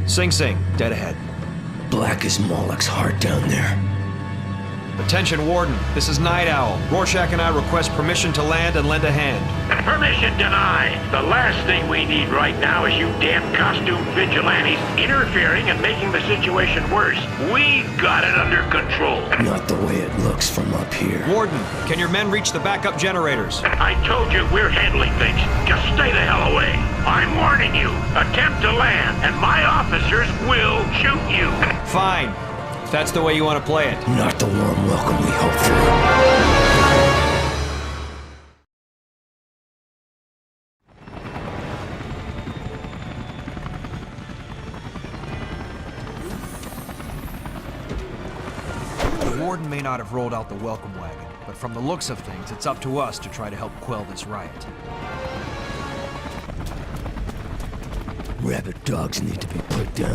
Sing Sing, dead ahead. Black as Moloch's heart down there. Attention, Warden. This is Night Owl. Rorschach and I request permission to land and lend a hand. Permission denied. The last thing we need right now is you damn costume vigilantes interfering and making the situation worse. We've got it under control. Not the way it looks from up here. Warden, can your men reach the backup generators? I told you we're handling things. Just stay the hell away. I'm warning you. Attempt to land, and my officers will shoot you. Fine. If that's the way you want to play it. Not the warm welcome we hoped for. The Warden may not have rolled out the welcome wagon, but from the looks of things, it's up to us to try to help quell this riot. Rabid dogs need to be put down.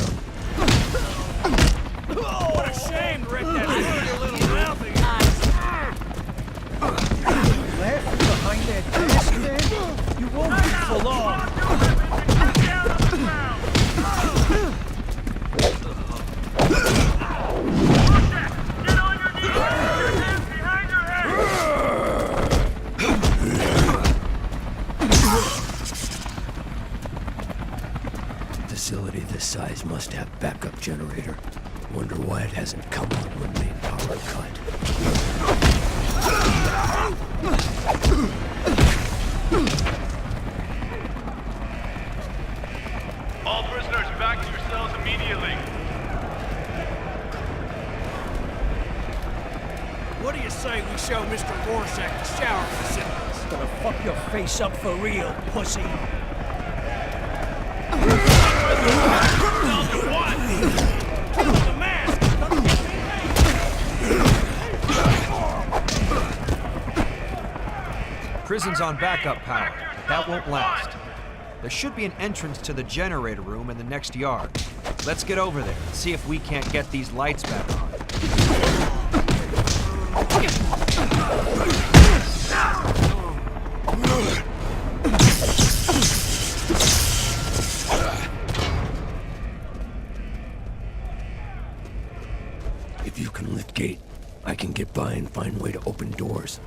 What a shame, Rick, that your little mouthy. Left behind that desk there? You won't be for long. Down on the ground. Get on your knees. Your hands behind your head. Facility this size must have backup generator. Wonder why it hasn't come on when main power cut. All prisoners back to your cells immediately. What do you say we show Mr. Rorschach the shower facilities? Gonna fuck your face up for real, pussy. Prison's on backup power, but that won't last. There should be an entrance to the generator room in the next yard. Let's get over there and see if we can't get these lights back on. If you can lift gate, I can get by and find way to open doors.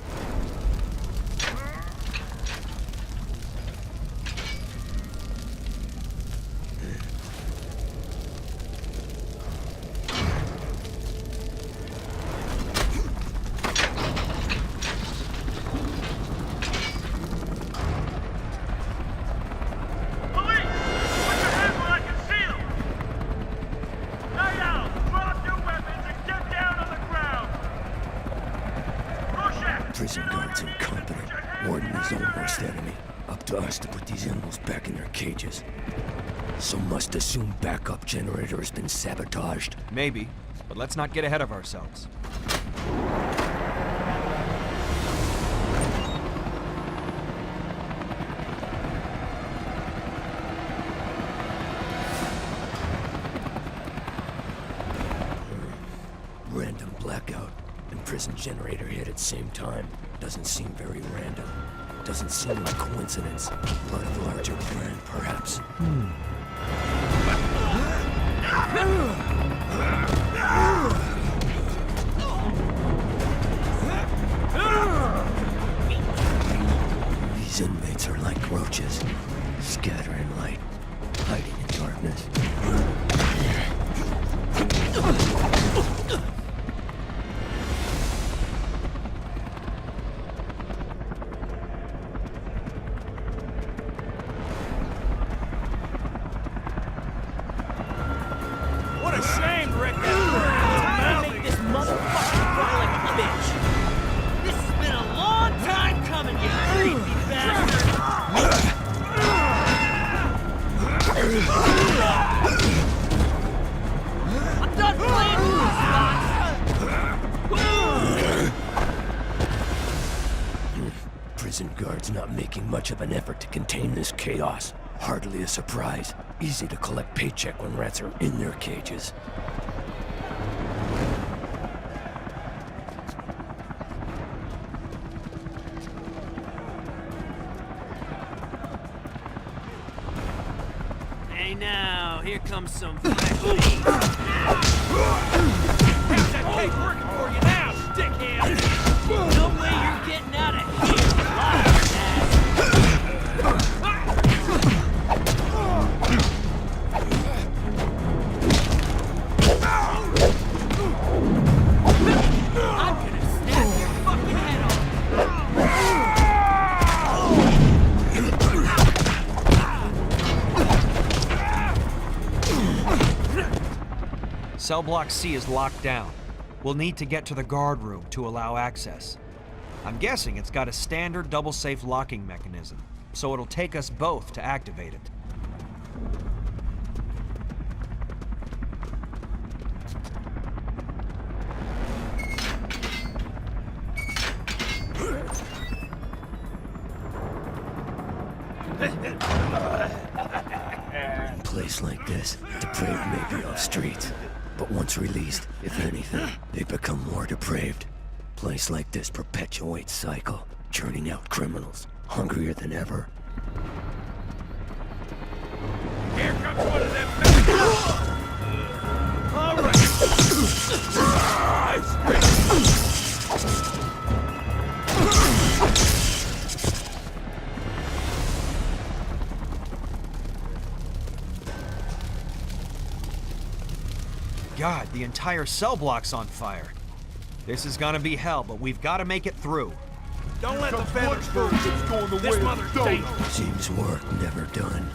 Prison guards incompetent. Warden is his own worst enemy. Up to us to put these animals back in their cages. So must assume backup generator has been sabotaged. Maybe, but let's not get ahead of ourselves. Random blackout and prison generator hit at same time. Doesn't seem very random. Doesn't seem like coincidence. Part of a larger plan, perhaps. These inmates are like roaches, scattering light, hiding in darkness. What a shame, Rick, that Make this motherfucker cry like a bitch. This has been a long time coming, you creepy bastard! I'm done playing with these spots! Prison guards not making much of an effort to contain this chaos. Hardly a surprise. Easy to collect paycheck when rats are in their cages. Hey now, here comes some fresh meat. How's that cake working for you now, dickhead? No way you're getting out of here alive, ass. I'm gonna snap your fucking head off. Cell Block C is locked down. We'll need to get to the guard room to allow access. I'm guessing it's got a standard double-safe locking mechanism, so it'll take us both to activate it. In a place like this, depraved may be off streets, but once released, if anything, they become more depraved. Place like this perpetuates cycle, churning out criminals, hungrier than ever. Here comes one of them bastards! All right. God, the entire cell block's on fire. This is gonna be hell, but we've got to make it through. Don't let the feathers fool you. This mother's dangerous. Seems work never done.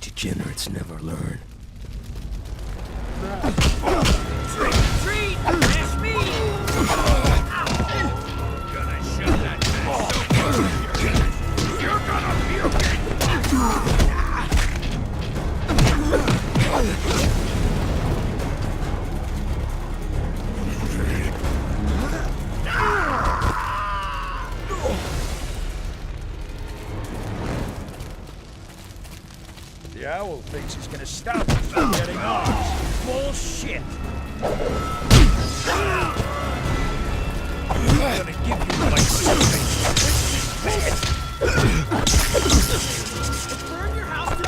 Degenerates never learn. Treat! Fresh meat! Gonna shove that man so far up your ass. You're gonna puke it. The owl thinks he's gonna stop us from getting ours. Bullshit! I'm gonna give you like something. Burn your house to...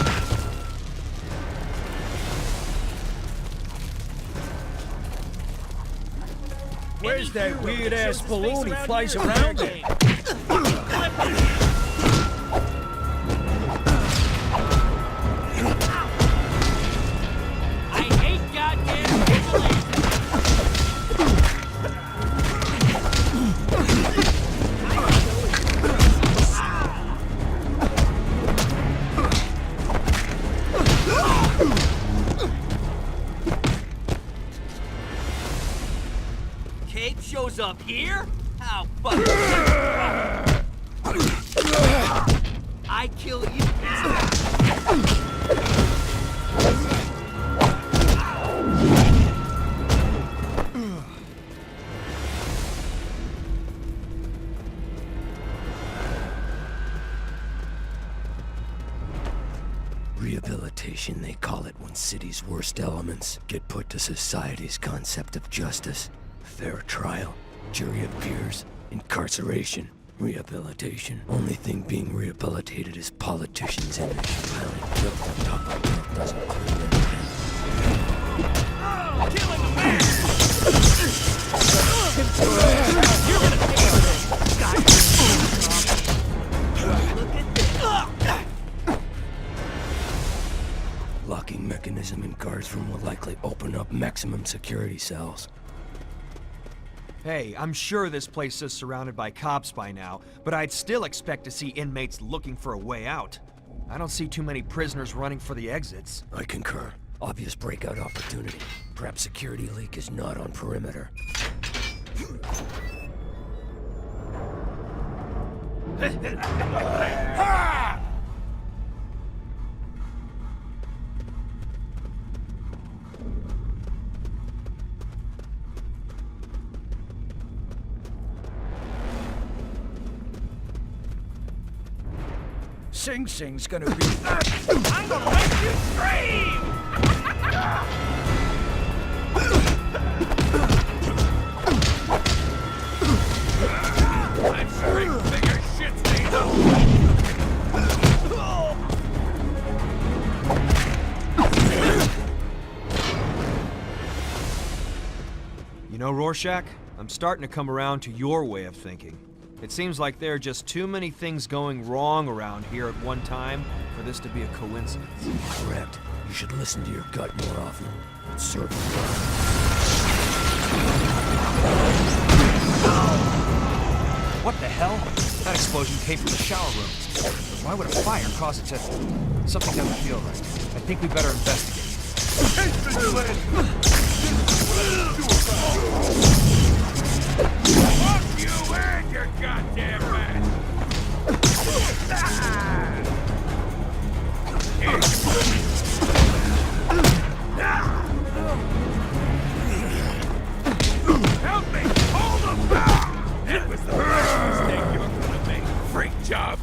Where's that weird-ass balloon he flies around in? I hate goddamn vigilantes! Cape shows up here? How fucking... I kill you. Rehabilitation, they call it when city's worst elements get put to society's concept of justice. Fair trial, jury of peers, incarceration, rehabilitation. Only thing being rehabilitated is politicians' image. Piling guilt on top of guilt doesn't clean anything. Killing a man! You're gonna pay for this! Look at this. Locking mechanism in guards room will likely open up maximum security cells. Hey, I'm sure this place is surrounded by cops by now, but I'd still expect to see inmates looking for a way out. I don't see too many prisoners running for the exits. I concur. Obvious breakout opportunity. Perhaps security leak is not on perimeter. Sing Sing's gonna be... I'm gonna make you scream! I'm sure he figures shit's made up. You know, Rorschach, I'm starting to come around to your way of thinking. It seems like there are just too many things going wrong around here at one time for this to be a coincidence. Correct. You should listen to your gut more often. It's certain. What the hell? That explosion came from the shower room. Why would a fire cause it to... Something doesn't feel right. I think we better investigate. Fuck you and your goddamn man! Help me! Hold him back! That was the first mistake you're gonna make. Freak job!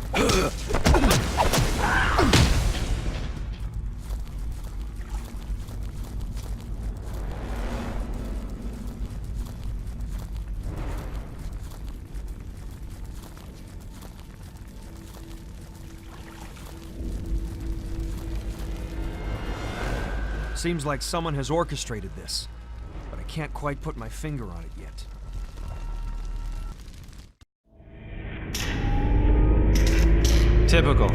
Seems like someone has orchestrated this, but I can't quite put my finger on it yet. Typical.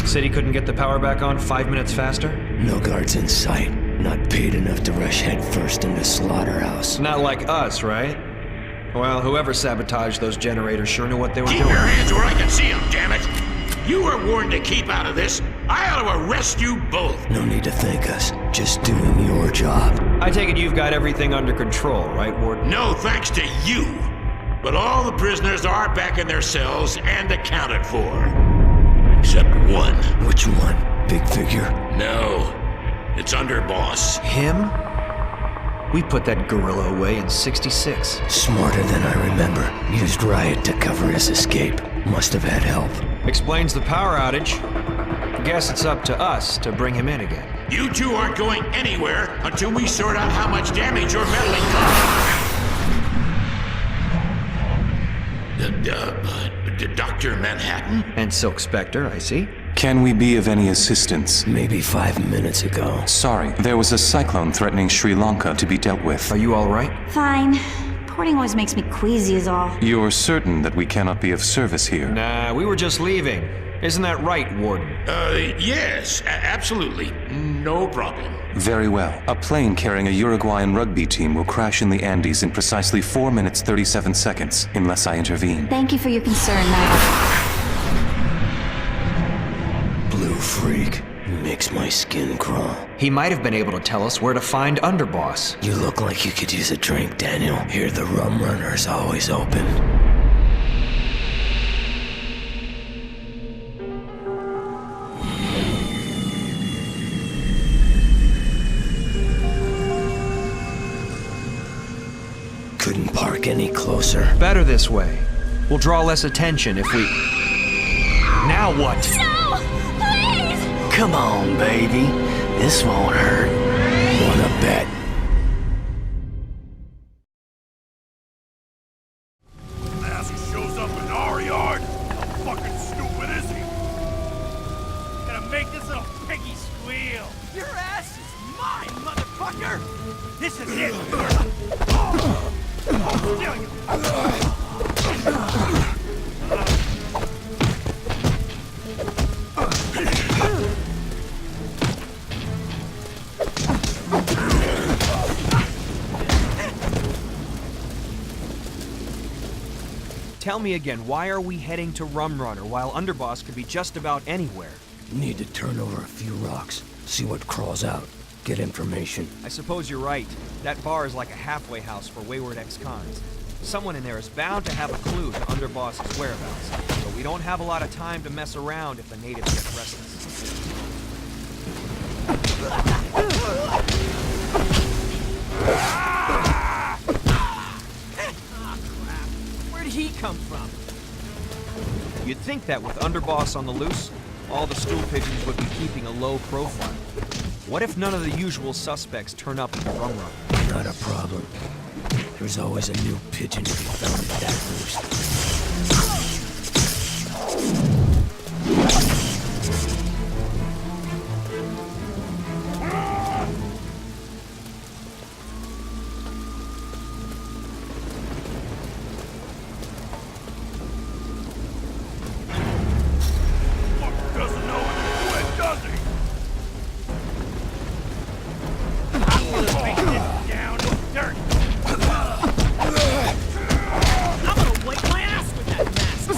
City couldn't get the power back on 5 minutes faster? No guards in sight. Not paid enough to rush headfirst into slaughterhouse. Not like us, right? Well, whoever sabotaged those generators sure knew what they were Keep doing. your hands where I can see them, damn it! You were warned to keep out of this. I ought to arrest you both. No need to thank us. Just doing your job. I take it you've got everything under control, right, Warden? No thanks to you. But all the prisoners are back in their cells and accounted for. Except one. Which one? Big figure? No. It's Underboss. Him? We put that gorilla away in '66. Smarter than I remember. Used Riot to cover his escape. Must have had help. Explains the power outage. Guess it's up to us to bring him in again. You two aren't going anywhere until we sort out how much damage your meddling caused. Dr. Manhattan? And Silk Spectre, I see. Can we be of any assistance? Maybe 5 minutes ago. Sorry, there was a cyclone threatening Sri Lanka to be dealt with. Are you all right? Fine. Porting always makes me queasy is all. You're certain that we cannot be of service here? Nah, we were just leaving. Isn't that right, Warden? Yes, absolutely. No problem. Very well. A plane carrying a Uruguayan rugby team will crash in the Andes in precisely 4 minutes 37 seconds, unless I intervene. Thank you for your concern, Nigh. Blue freak. Makes my skin crawl. He might have been able to tell us where to find Underboss. You look like you could use a drink, Daniel. Here the rum runner's always open. Couldn't park any closer. Better this way. We'll draw less attention if we... Now what? No! Please! Come on, baby. This won't hurt. Wanna bet? Ass shows up in our yard. How fucking stupid is he? Gonna make this little piggy squeal. Your ass is mine, motherfucker! This is it. Oh, still you. Tell me again, why are we heading to Rum Runner while Underboss could be just about anywhere? Need to turn over a few rocks. See what crawls out. Get information. I suppose you're right. That bar is like a halfway house for wayward ex-cons. Someone in there is bound to have a clue to Underboss's whereabouts, but we don't have a lot of time to mess around if the natives get restless. Where'd he come from? You'd think that with Underboss on the loose, all the stool pigeons would be keeping a low profile. What if none of the usual suspects turn up in the rum run? Not a problem. There's always a new pigeon to be found at that roost. Fucker doesn't know when, does he? I'm gonna make this down in dirt. I'm gonna wipe my ass with that mask.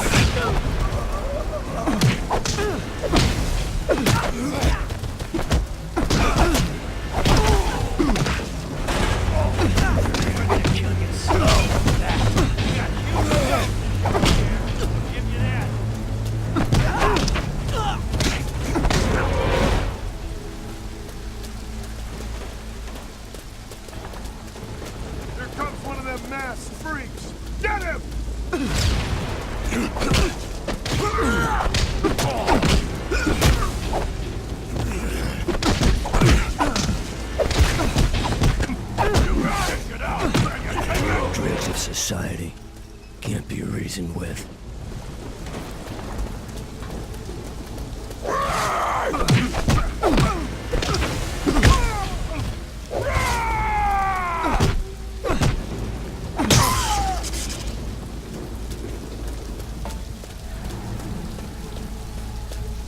Give you that. Here comes one of them masked freaks. Get him! Get out! Dregs of society can't be reasoned with.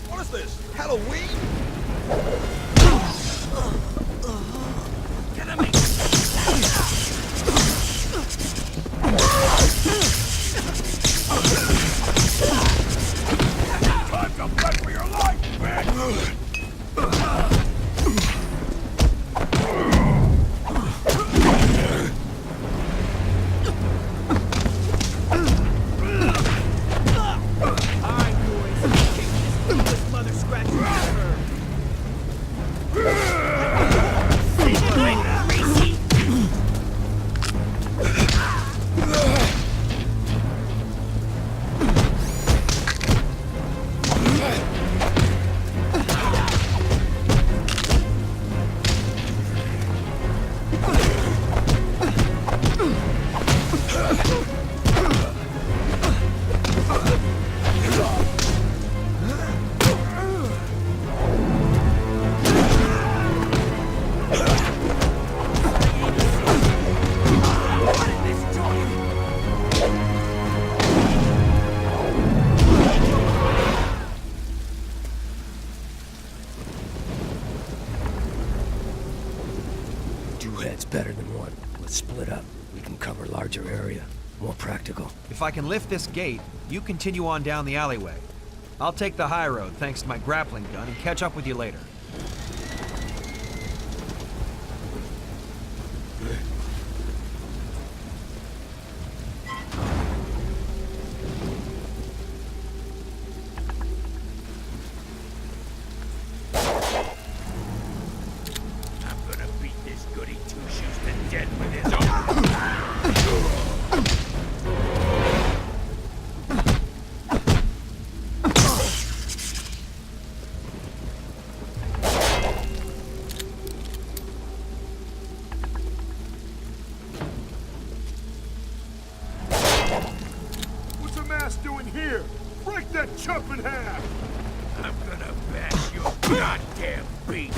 What is this? Halloween? Time to fight for your life, bitch! Alright, boys. Kick this clueless mother scratcher ever. Two heads better than one. Let's split up. We can cover larger area. More practical. If I can lift this gate, you continue on down the alleyway. I'll take the high road thanks to my grappling gun and catch up with you later. I'm gonna beat this goody two-shoes to death with his own. What's a mask doing here? Break that chump in half! I'm gonna bash your goddamn beak!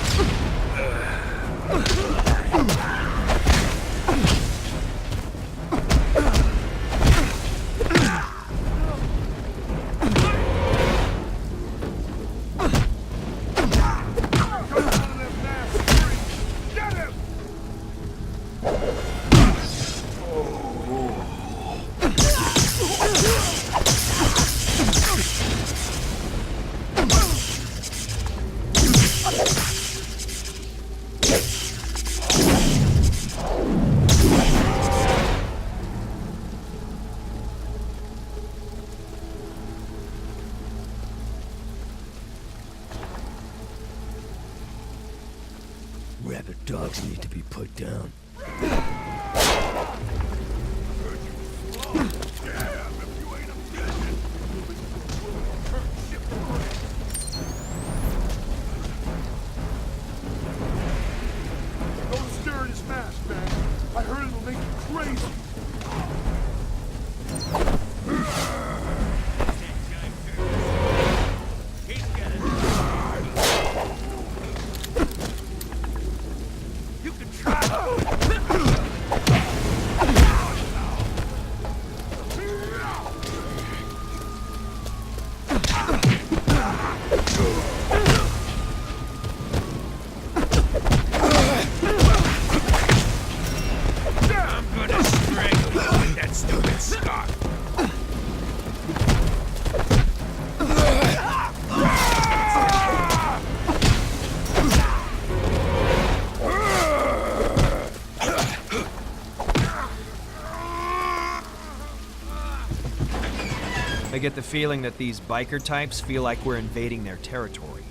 Get him! Rabid dogs need to be put down. crazy! You can try. I'm gonna strangle you with that stupid scarf. I get the feeling that these biker types feel like we're invading their territory.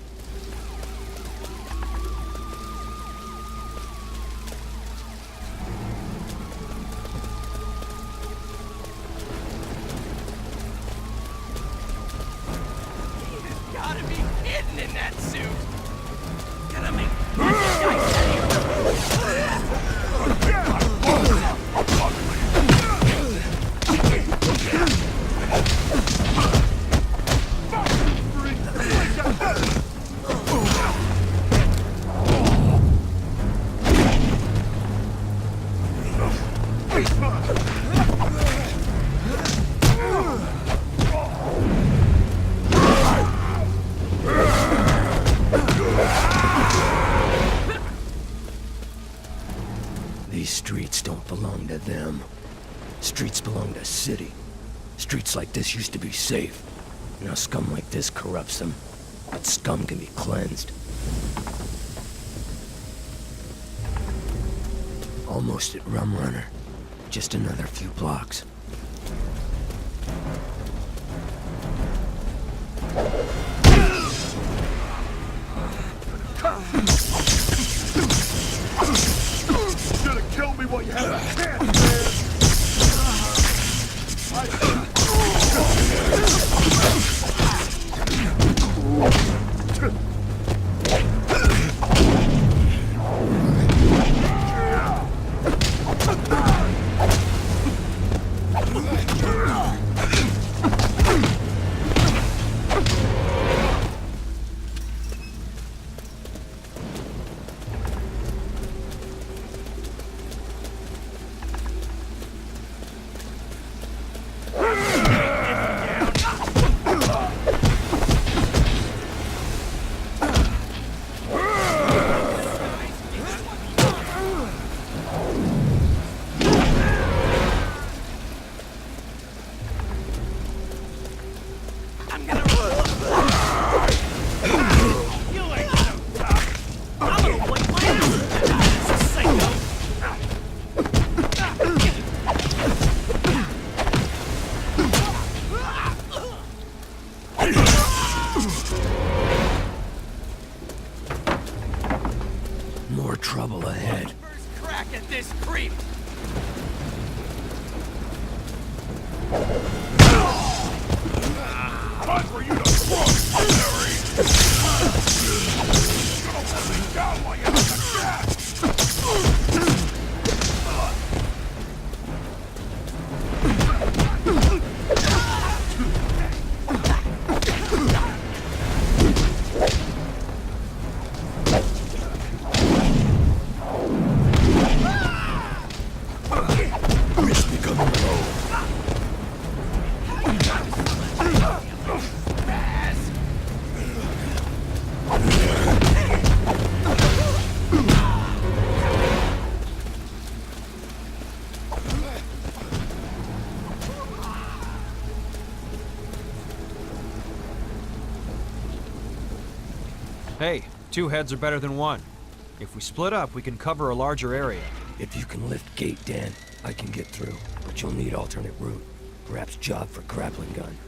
You've gotta be kidding in that suit! Gonna make this guy These streets don't belong to them. Streets belong to city. Streets like this used to be safe. Now scum like this corrupts them. But scum can be cleansed. Almost at Rum Runner. Just another few blocks. Should've killed me while you had a chance, man! More trouble ahead. first crack at this creep! Time for you to cross, Larry! You're holding down while you have the gas! Risk becoming low. Hey, two heads are better than one. If we split up, we can cover a larger area. If you can lift gate, Dan, I can get through. But you'll need alternate route. Perhaps job for grappling gun.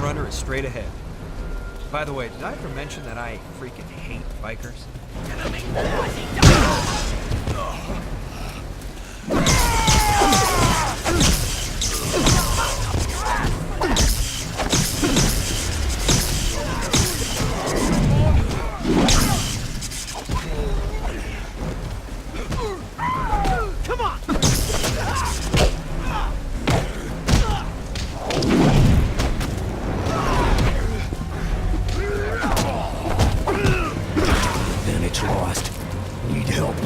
runner is straight ahead. By the way, did I ever mention that I freaking hate bikers? Advantage lost. Need help.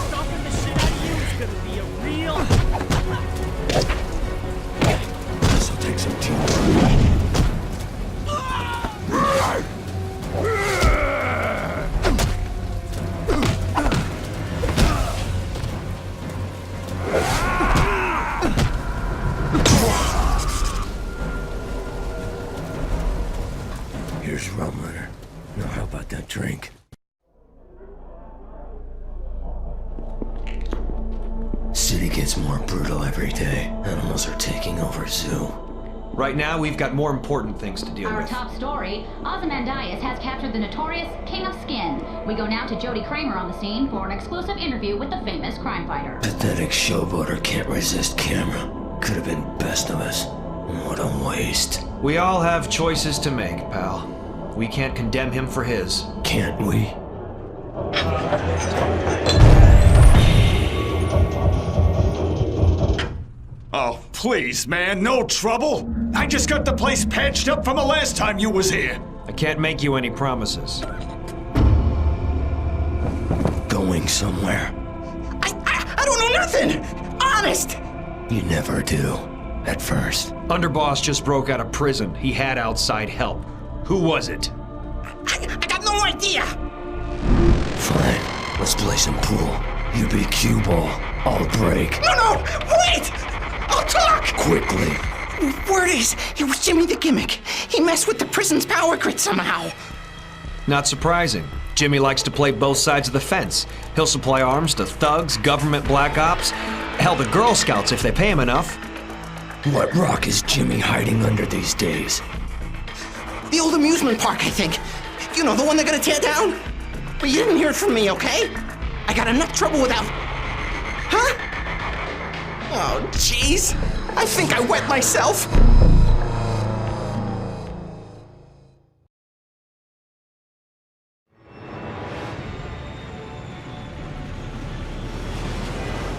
Stopping the shit out of you is gonna be a real... This'll take some teamwork. Here's rum, Leonard. Now how about that drink? City gets more brutal every day. Animals are taking over zoo. Right now, we've got more important things to deal Our with. top story, Ozymandias has captured the notorious King of Skin. We go now to Jody Kramer on the scene for an exclusive interview with the famous crime fighter. Pathetic showboater can't resist camera. Could have been best of us. What a waste. We all have choices to make, pal. We can't condemn him for his. Can't we? Oh, please, man, no trouble. I just got the place patched up from the last time you was here. I can't make you any promises. Going somewhere. I don't know nothing! Honest! You never do. At first. Underboss just broke out of prison. He had outside help. Who was it? I got no idea! Fine. Let's play some pool. You be cue ball. I'll break. No, wait! I'll talk! Quickly. Word is, it was Jimmy the Gimmick. He messed with the prison's power grid somehow. Not surprising. Jimmy likes to play both sides of the fence. He'll supply arms to thugs, government black ops, hell, the Girl Scouts if they pay him enough. What rock is Jimmy hiding under these days? The old amusement park, I think. You know, the one they're gonna tear down? But you didn't hear it from me, okay? I got enough trouble without... Huh? Oh, jeez. I think I wet myself.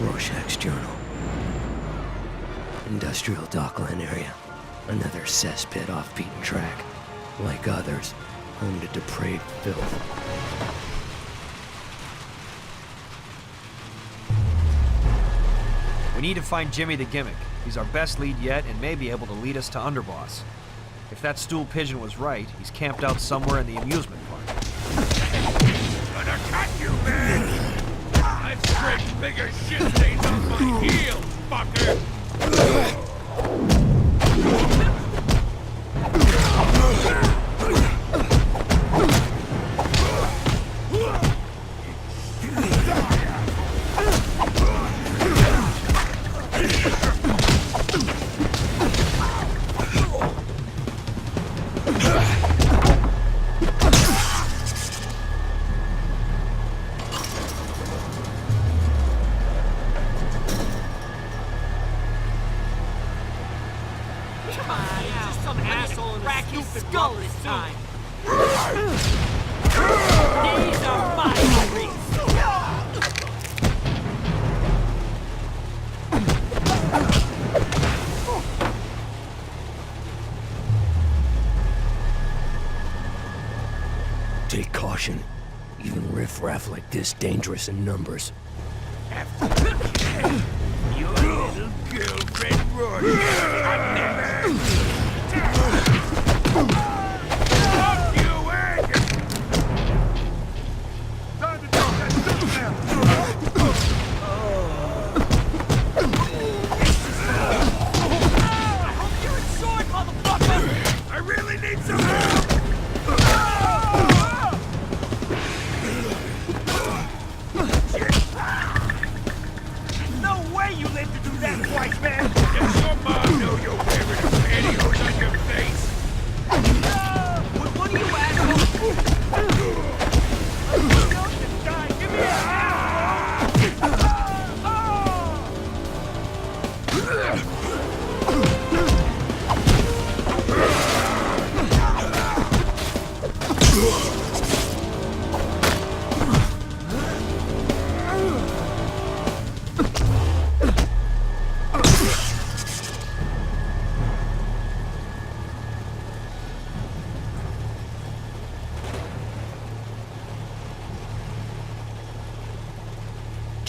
Rorschach's journal. Industrial Dockland area. Another cesspit off beaten track. Like others, home to depraved filth. We need to find Jimmy the Gimmick. He's our best lead yet and may be able to lead us to Underboss. If that stool pigeon was right, he's camped out somewhere in the amusement park. Gonna cut you, man! I've scraped bigger shit stains off my heels, fucker! Take caution. Even riffraff like this dangerous in numbers. Your little girlfriend Rory. Fuck you, egg! Time to drop that stuff now!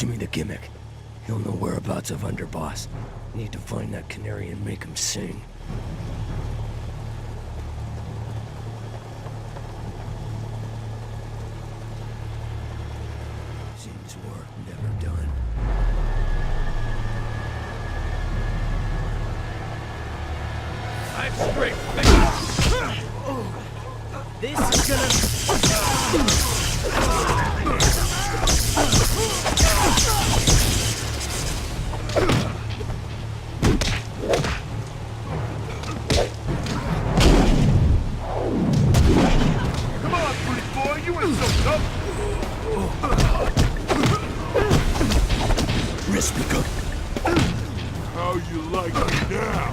Jimmy the Gimmick. He'll know whereabouts of Underboss. Need to find that canary and make him sing. Seems work never done. I'm straight, bigger. This is gonna... Come on, pretty boy, you ain't so tough. Wrist me good. How you like me now?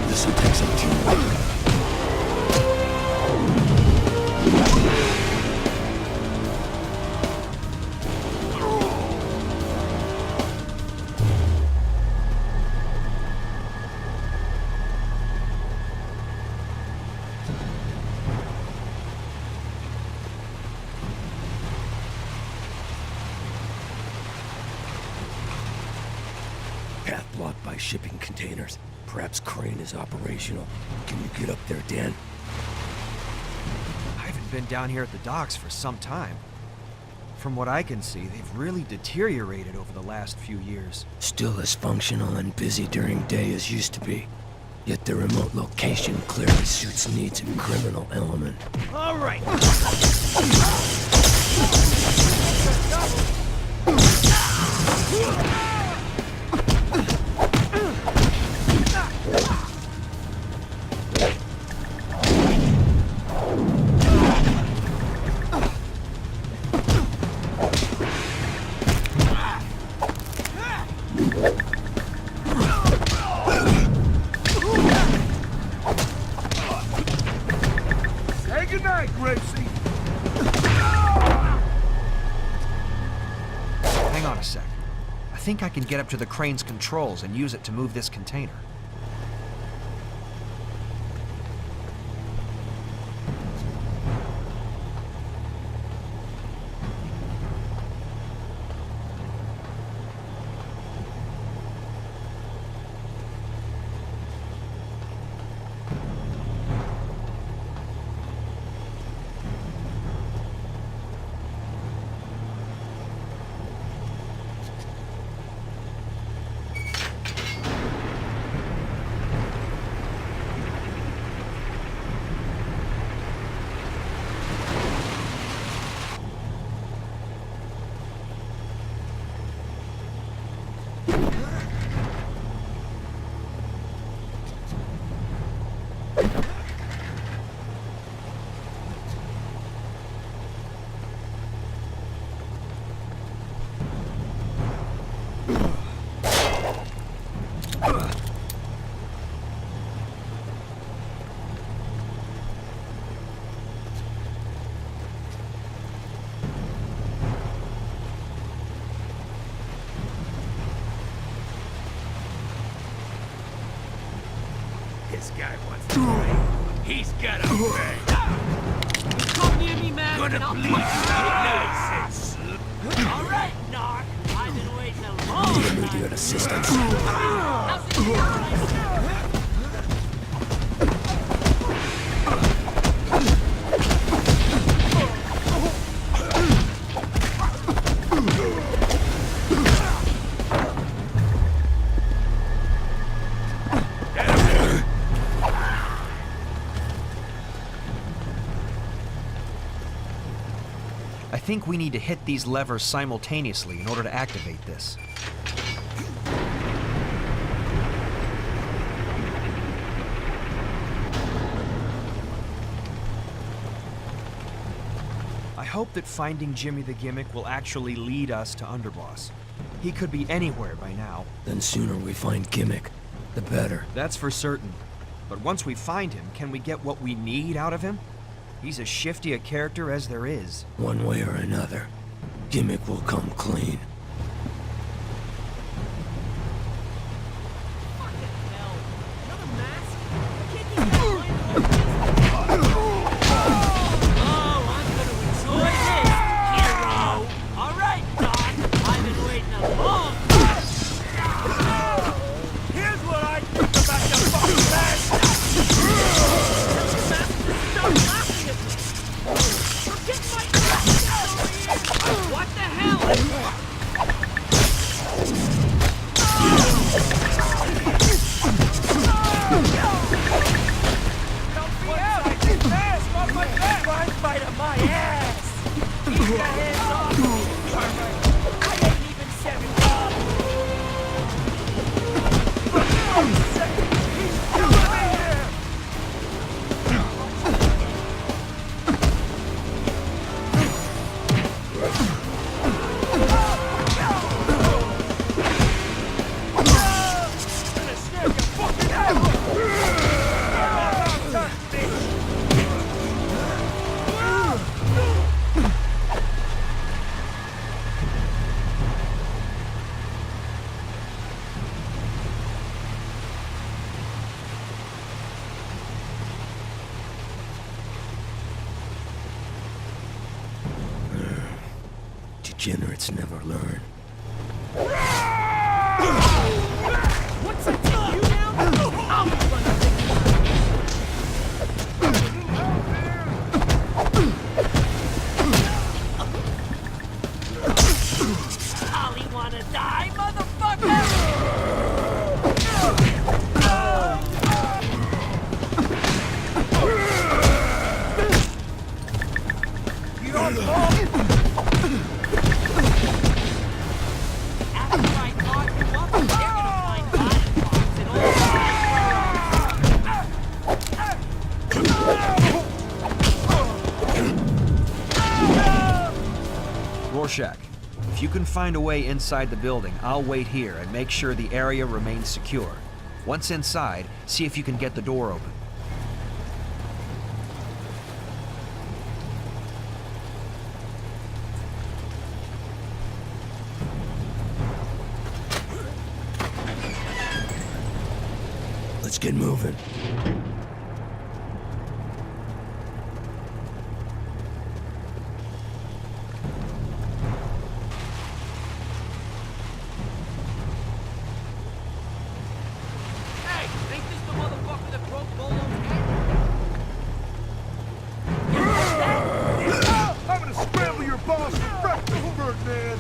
This'll take some teamwork. Path blocked by shipping containers. Perhaps Crane is operational. Can you get up there, Dan? I haven't been down here at the docks for some time. From what I can see, they've really deteriorated over the last few years. Still as functional and busy during day as used to be. Yet their remote location clearly suits needs a criminal element. All right. Say goodnight, Gracie. Hang on a sec. I think I can get up to the crane's controls and use it to move this container. This guy wants to play. He's got a bang. Come near me, man. Gonna and I'll bleed you nice and slow. All right, Narc. I've been waiting a long time. Immediate assistance. I think we need to hit these levers simultaneously in order to activate this. I hope that finding Jimmy the Gimmick will actually lead us to Underboss. He could be anywhere by now. Then sooner we find Gimmick, the better. That's for certain. But once we find him, can we get what we need out of him? He's as shifty a character as there is. One way or another, Gimmick will come clean. Degenerates never learn. What's that take you down? I'll be running. Ollie wanna die, motherfucker? You don't know. Rorschach, if you can find a way inside the building, I'll wait here and make sure the area remains secure. Once inside, see if you can get the door open. Let's get moving. I'm gonna scramble your balls for breakfast, Birdman!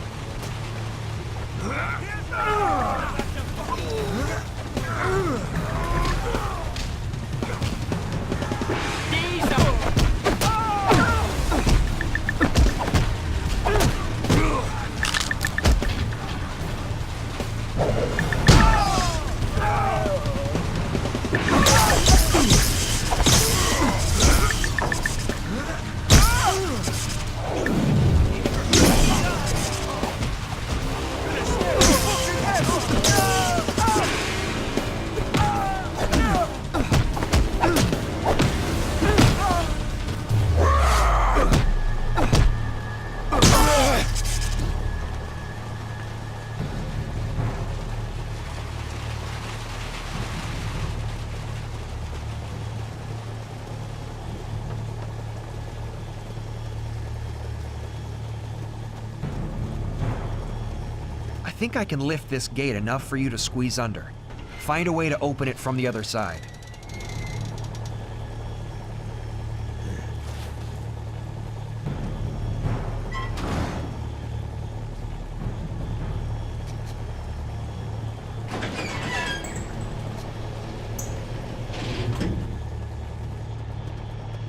I think I can lift this gate enough for you to squeeze under. Find a way to open it from the other side.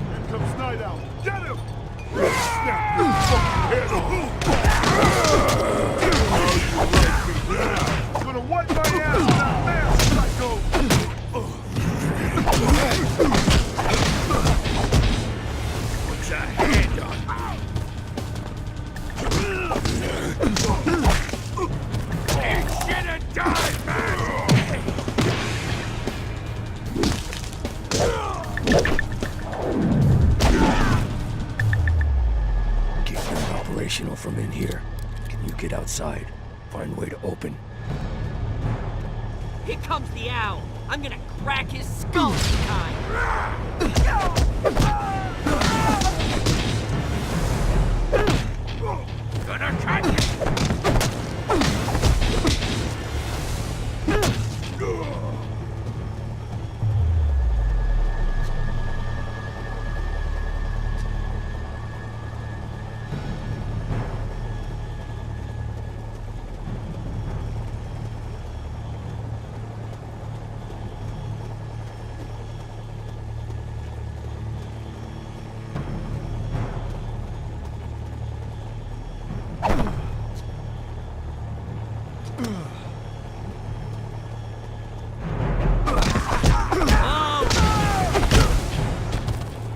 Here comes Night Owl. Get him! Snap your fucking head Eat shit and die, man! Keep them operational from in here. Can you get outside? Find a way to open. Here comes the owl. I'm gonna crack his skull this time. Gonna cut you!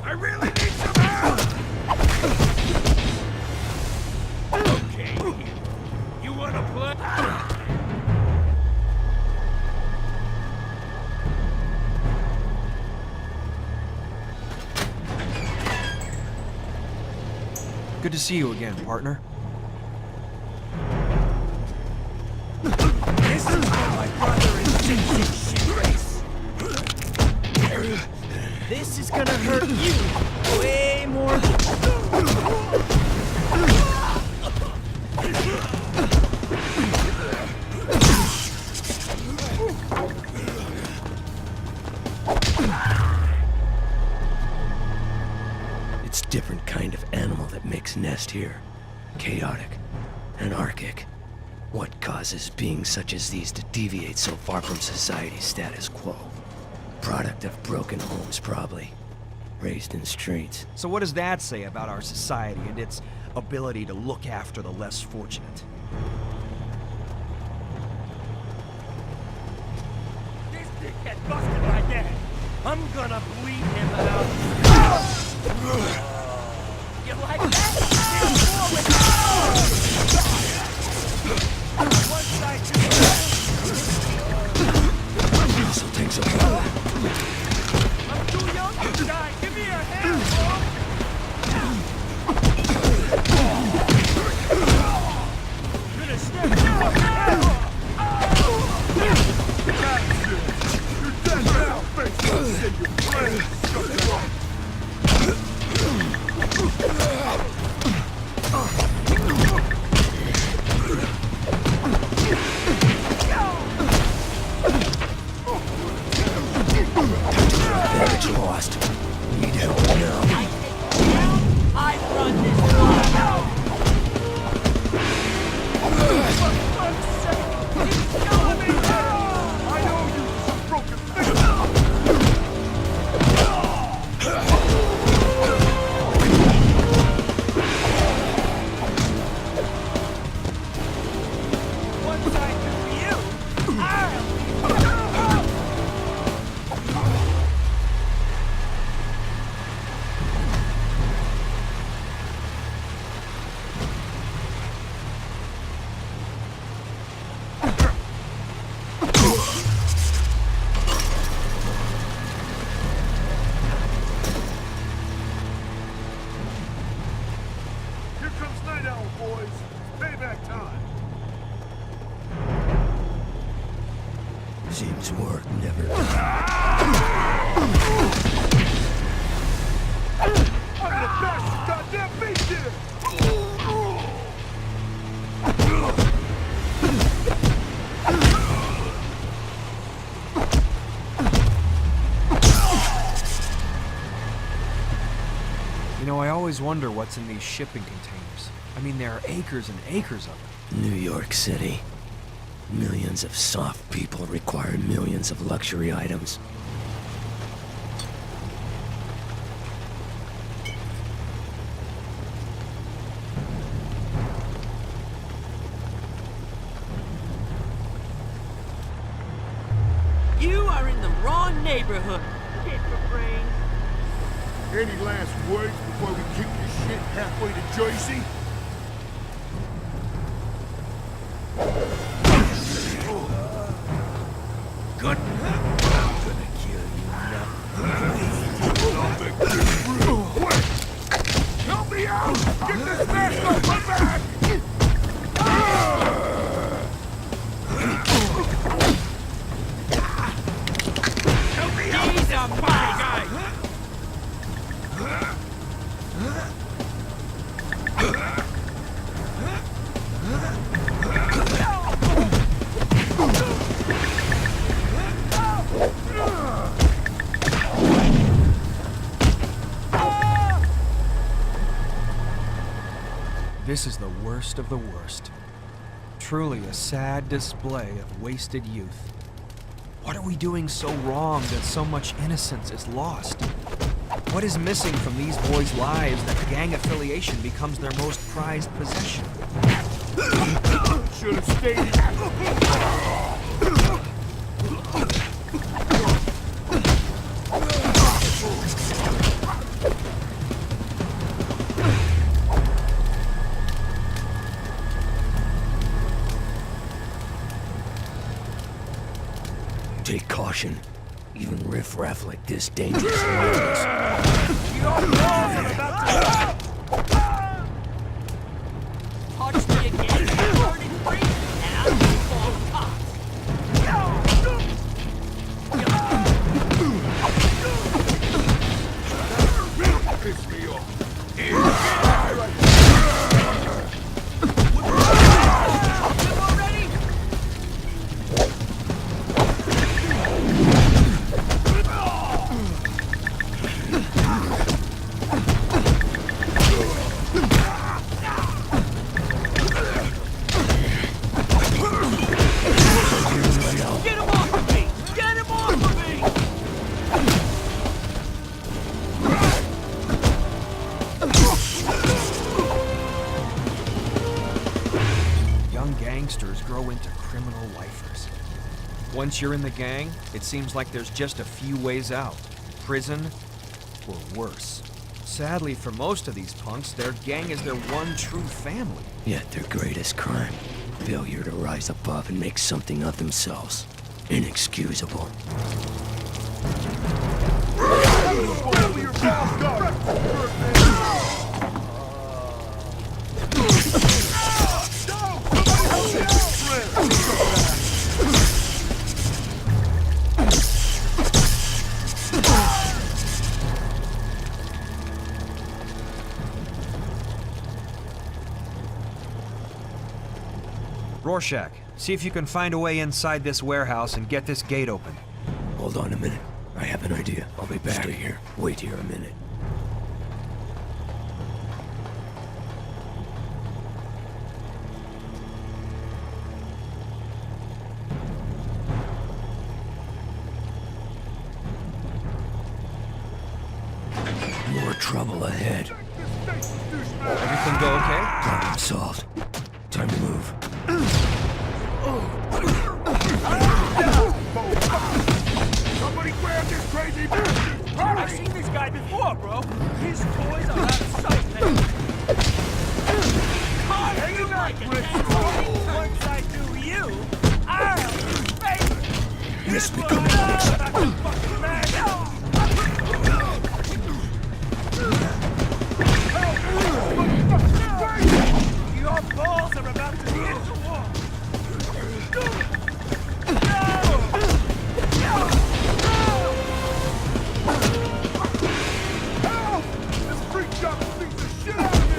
I really need some help! Okay, you wanna play? Good to see you again, partner. This is where my brother is shit race. This is gonna hurt you way more. It's a different kind of animal that makes nest here. Chaotic, anarchic. What causes beings such as these to deviate so far from society's status quo? Product of broken homes, probably. Raised in streets. So what does that say about our society and its ability to look after the less fortunate? This dickhead busted my dad. I'm gonna bleed him out. You like that? One side to the This'll take some time. I'm too young to die. Give me a hand, Finish that. You're dead now, face and your friends. Damage lost. Need help now. I run this block. I know you, some broken thing. One side to you. Here comes Night Owl, boys. Payback time. Seems work never done. I'm the best goddamn beast here. You know, I always wonder what's in these shipping containers. I mean, there are acres and acres of them. New York City. Millions of soft people require millions of luxury items. You are in the wrong neighborhood. Hit for brains. Any last words before we kick your shit halfway to Jersey? This is the worst of the worst. Truly a sad display of wasted youth. What are we doing so wrong that so much innocence is lost? What is missing from these boys' lives that gang affiliation becomes their most prized possession? Should have stayed. Take caution. Even riffraff like this dangerous and reckless. Touch me again, burn and breathe, and I'll be fall cops. Piss me off. Grow into criminal lifers. Once you're in the gang, it seems like there's just a few ways out. Prison, or worse. Sadly for most of these punks, their gang is their one true family. Yet their greatest crime, failure to rise above and make something of themselves. Inexcusable. Rorschach, see if you can find a way inside this warehouse and get this gate open. Hold on a minute. I have an idea. I'll be back. Stay here. Wait here a minute. More trouble ahead. Everything go okay? Problem solved. Time to move. Somebody grab this crazy bitch! I've seen this guy before, bro. His toys are out of sight, man. Hang in there, Once I do you, I'll be famous. Yes, become an Your balls are about to hit the wall. This freak job beats the shit out of me!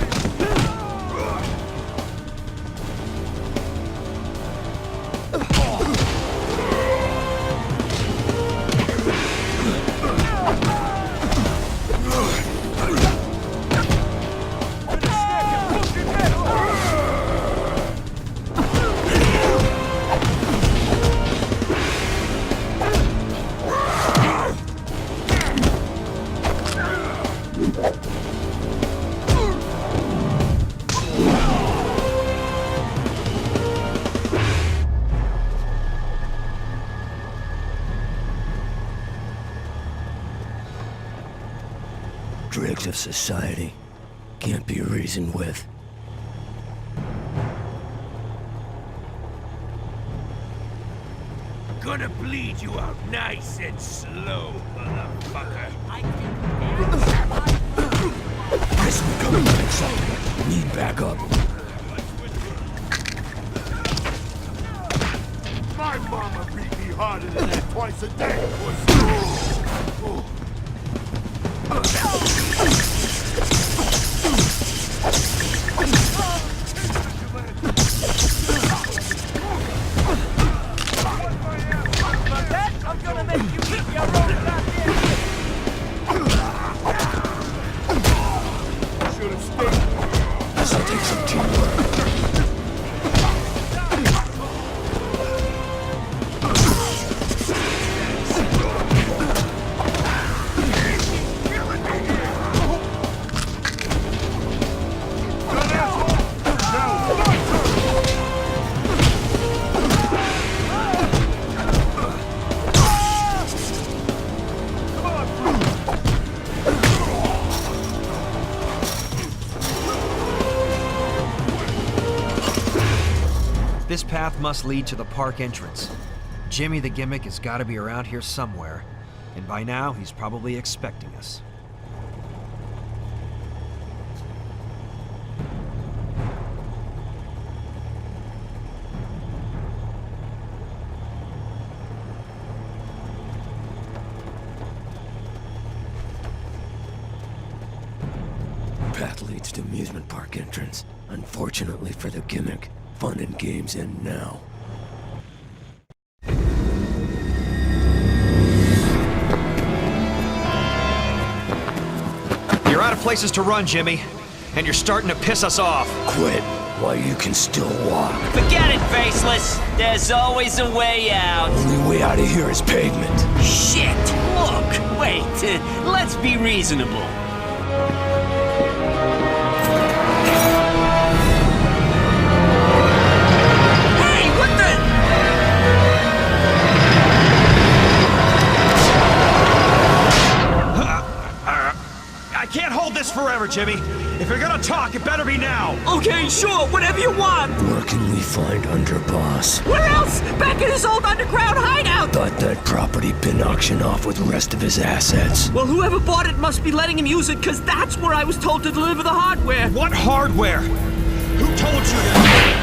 Dregs of society can't be reasoned with. Gonna bleed you out nice and slow, motherfucker. This will come in excitement. Need backup. My mama beat me harder than that twice a day, pussy. I'm gonna make you eat your own goddamn Should've stayed. This'll take some teamwork. This path must lead to the park entrance. Jimmy the Gimmick has got to be around here somewhere, and by now he's probably expecting us. Path leads to amusement park entrance. Unfortunately for the Gimmick, fun and games end now. You're out of places to run, Jimmy, and you're starting to piss us off. Quit while you can still walk. Forget it, Faceless. There's always a way out. Only way out of here is pavement. Shit! Look! Wait, let's be reasonable. Hey, what the... I can't hold this forever, Jimmy. If you're gonna talk, it better be now. Okay, sure, whatever you want. Where can we find Underboss? Where else? Back in his old underground hideout. Thought that property been auctioned off with the rest of his assets. Well, whoever bought it must be letting him use it, because that's where I was told to deliver the hardware. What hardware? Who told you that?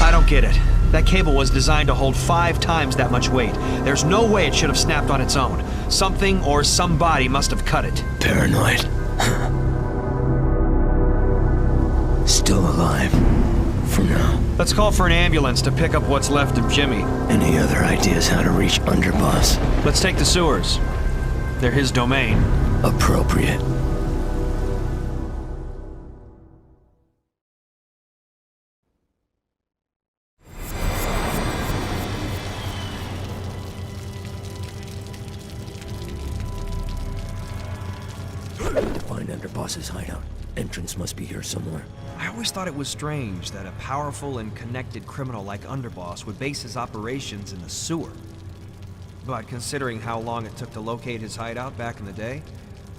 I don't get it. That cable was designed to hold 5 times that much weight. There's no way it should have snapped on its own. Something or somebody must have cut it. Paranoid. Still alive. For now. Let's call for an ambulance to pick up what's left of Jimmy. Any other ideas how to reach Underboss? Let's take the sewers. They're his domain. Appropriate. To find Underboss's hideout. Entrance must be here somewhere. I always thought it was strange that a powerful and connected criminal like Underboss would base his operations in the sewer. But considering how long it took to locate his hideout back in the day,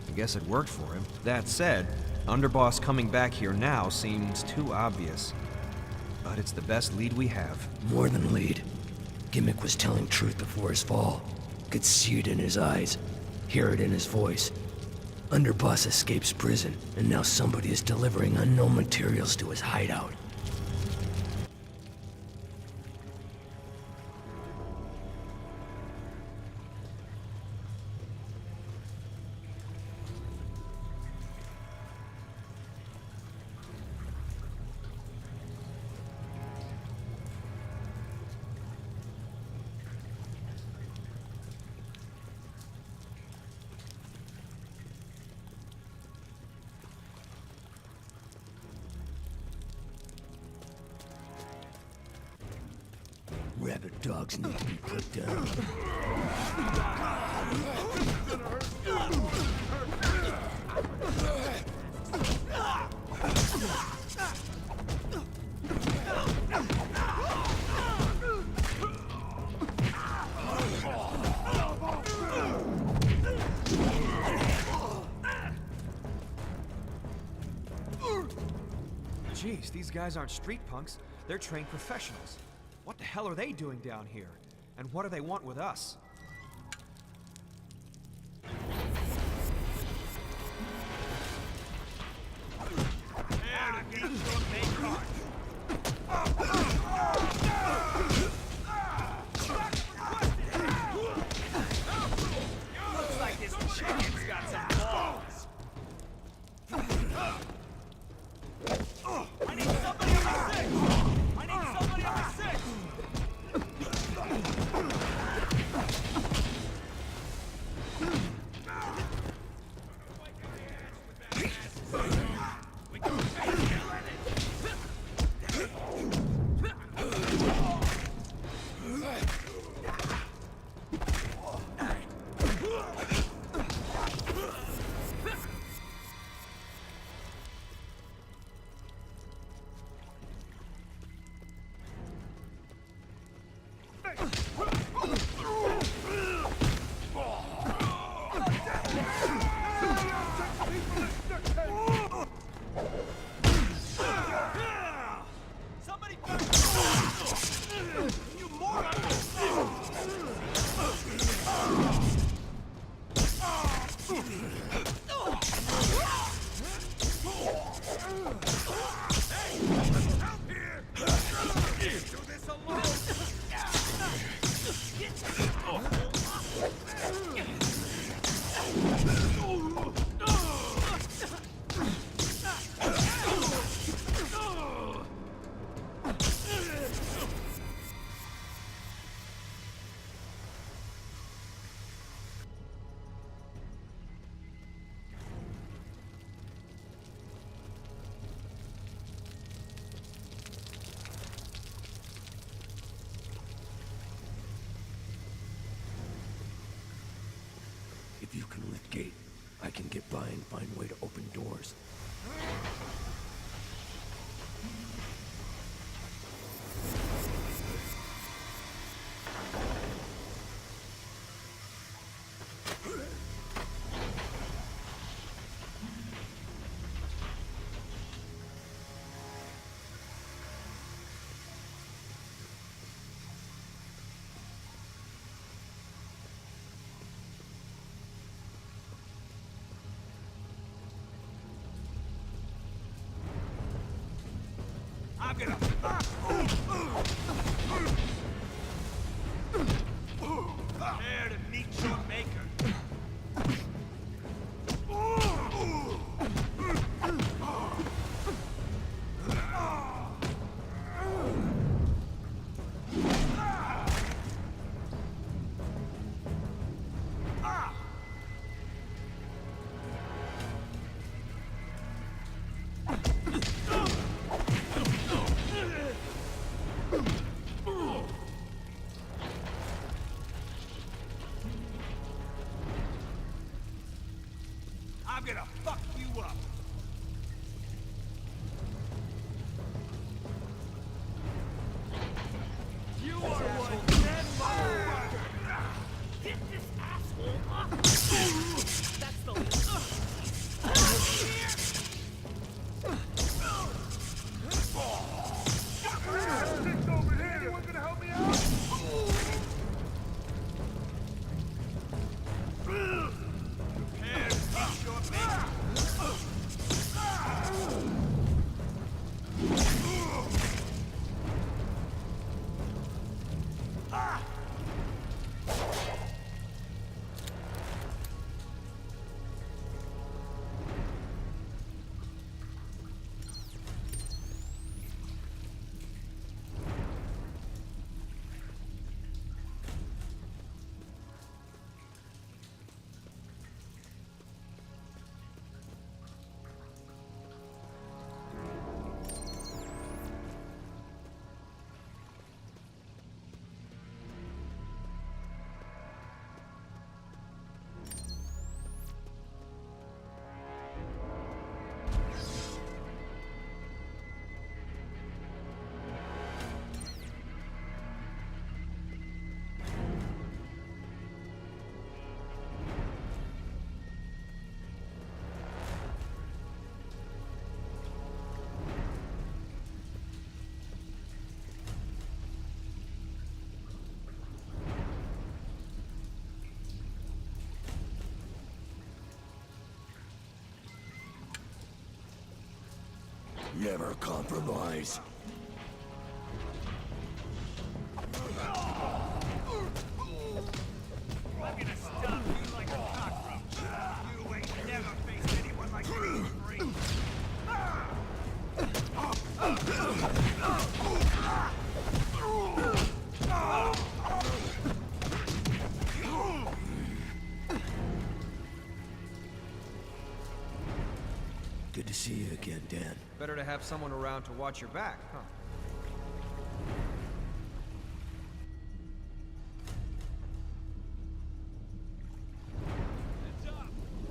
I guess it worked for him. That said, Underboss coming back here now seems too obvious. But it's the best lead we have. More than lead. Gimmick was telling truth before his fall. Could see it in his eyes, hear it in his voice. Underboss escapes prison, and now somebody is delivering unknown materials to his hideout. Rabid dogs need to be put down. Jeez, these guys aren't street punks. They're trained professionals. What the hell are they doing down here? And what do they want with us? Looks like this chicken's got some balls. I need somebody on the 6! I need somebody on the 6! If you can lift gate, I can get by and find way to open doors. I'm gonna... Prepare to meet your maker. I'm gonna fuck you up. You are one dead motherfucker. Get this asshole off! That's the... Over here. Anyone gonna help me out? Prepare to meet your maker. Never compromise. I'm gonna stop you like a cockroach. You ain't never faced anyone like me, free. Good to see you again, Dan. Better to have someone around to watch your back, huh? Heads up!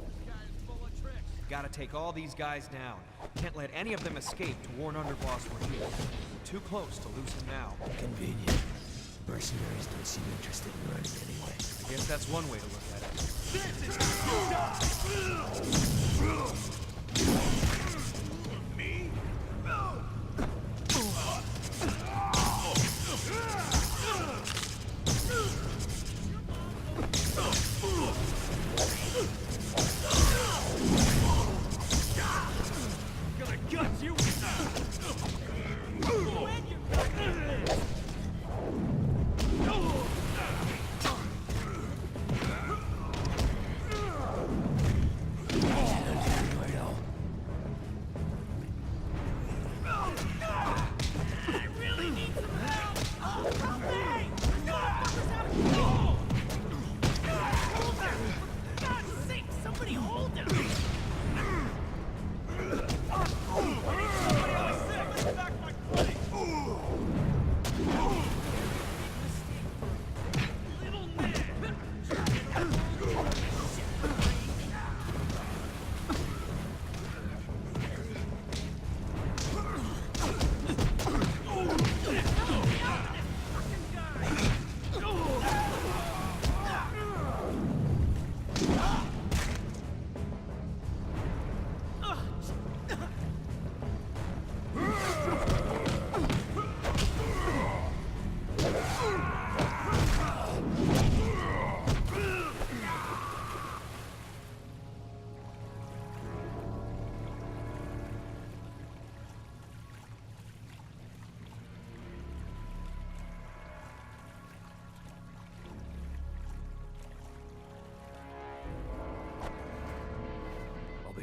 This guy is full of tricks. Gotta take all these guys down. Can't let any of them escape to warn Underboss we're here. Too close to lose him now. Convenient. Mercenaries don't seem interested in running anyway. I guess that's one way to look at it. This is how you die! Me? Gonna gut you! Oh!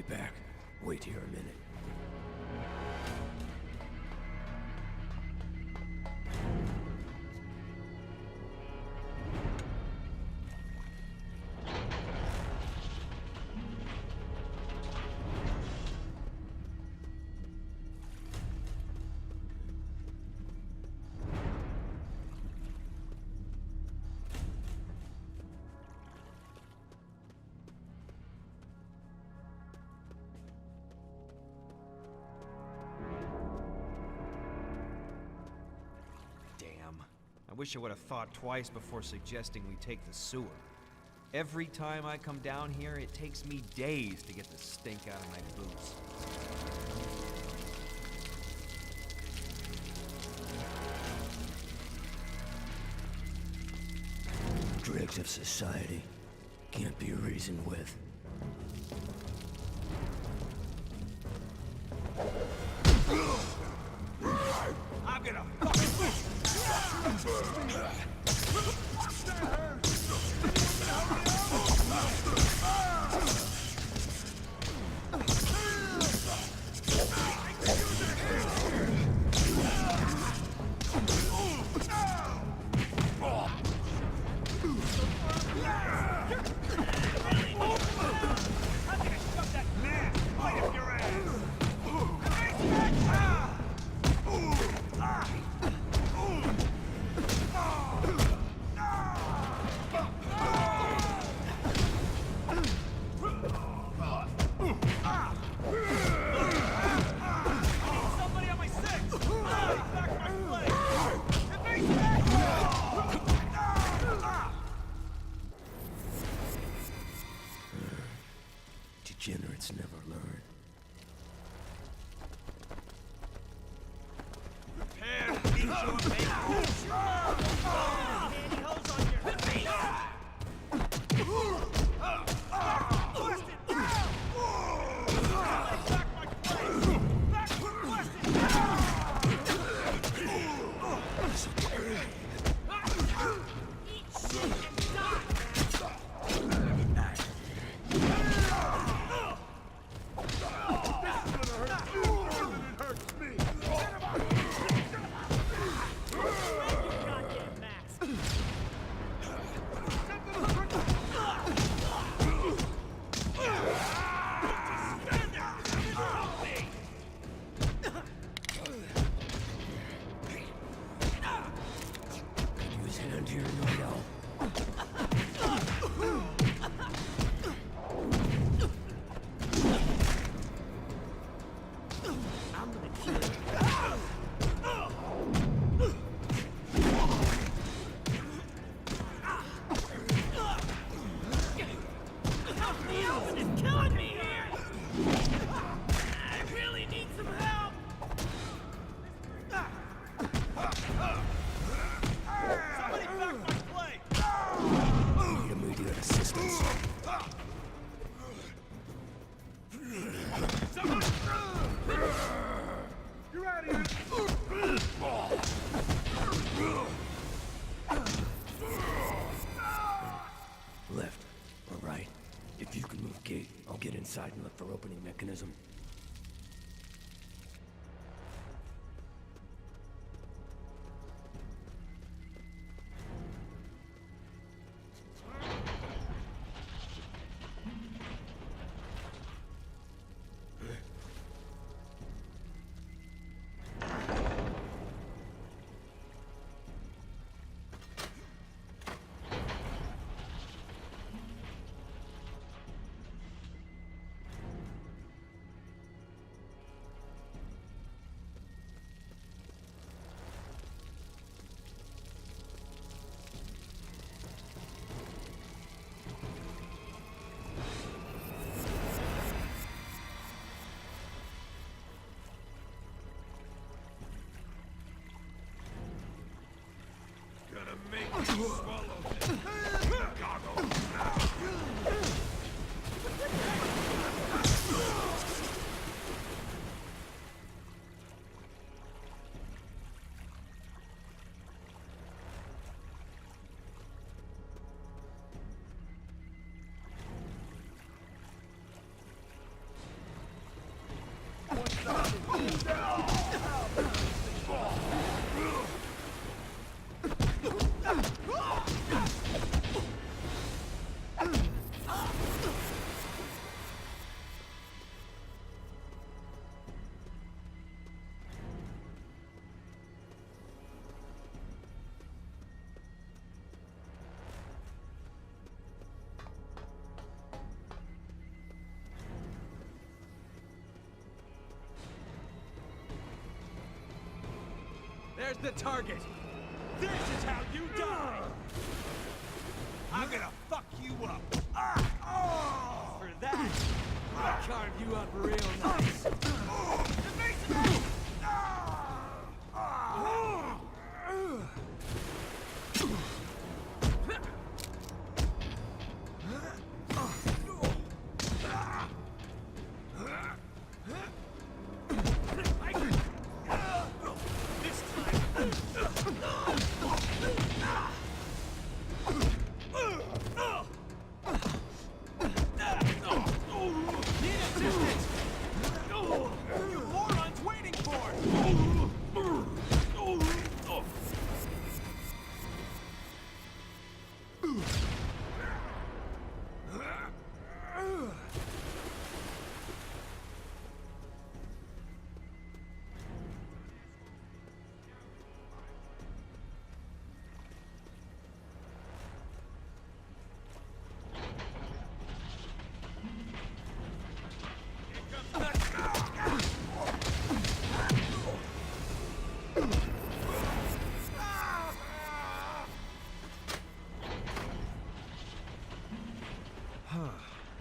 back. Wait here a minute. Damn. I wish I would have thought twice before suggesting we take the sewer. Every time I come down here, it takes me days to get the stink out of my boots. Dregs of society can't be reasoned with. I'm gonna Degenerates never learn. Use hand here, no. I'm gonna kill you. Help me out! It's killing me here! I really need some help! Somebody back my plate! Need immediate assistance. You're out of here! Left or right. If you can move gate, I'll get inside and look for opening mechanism. Gonna make you swallow this. Goggles now. There's the target. This is how you die. I'm gonna fuck you up. For that, I'll carve you up real nice.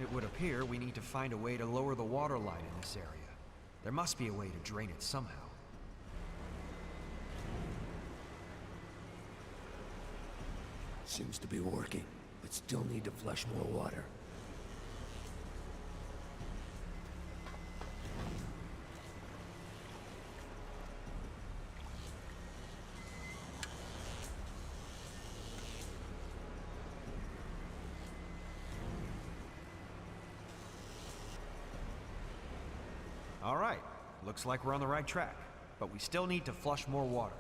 It would appear we need to find a way to lower the water line in this area. There must be a way to drain it somehow. Seems to be working, but still need to flush more water. All right, looks like we're on the right track, but we still need to flush more water.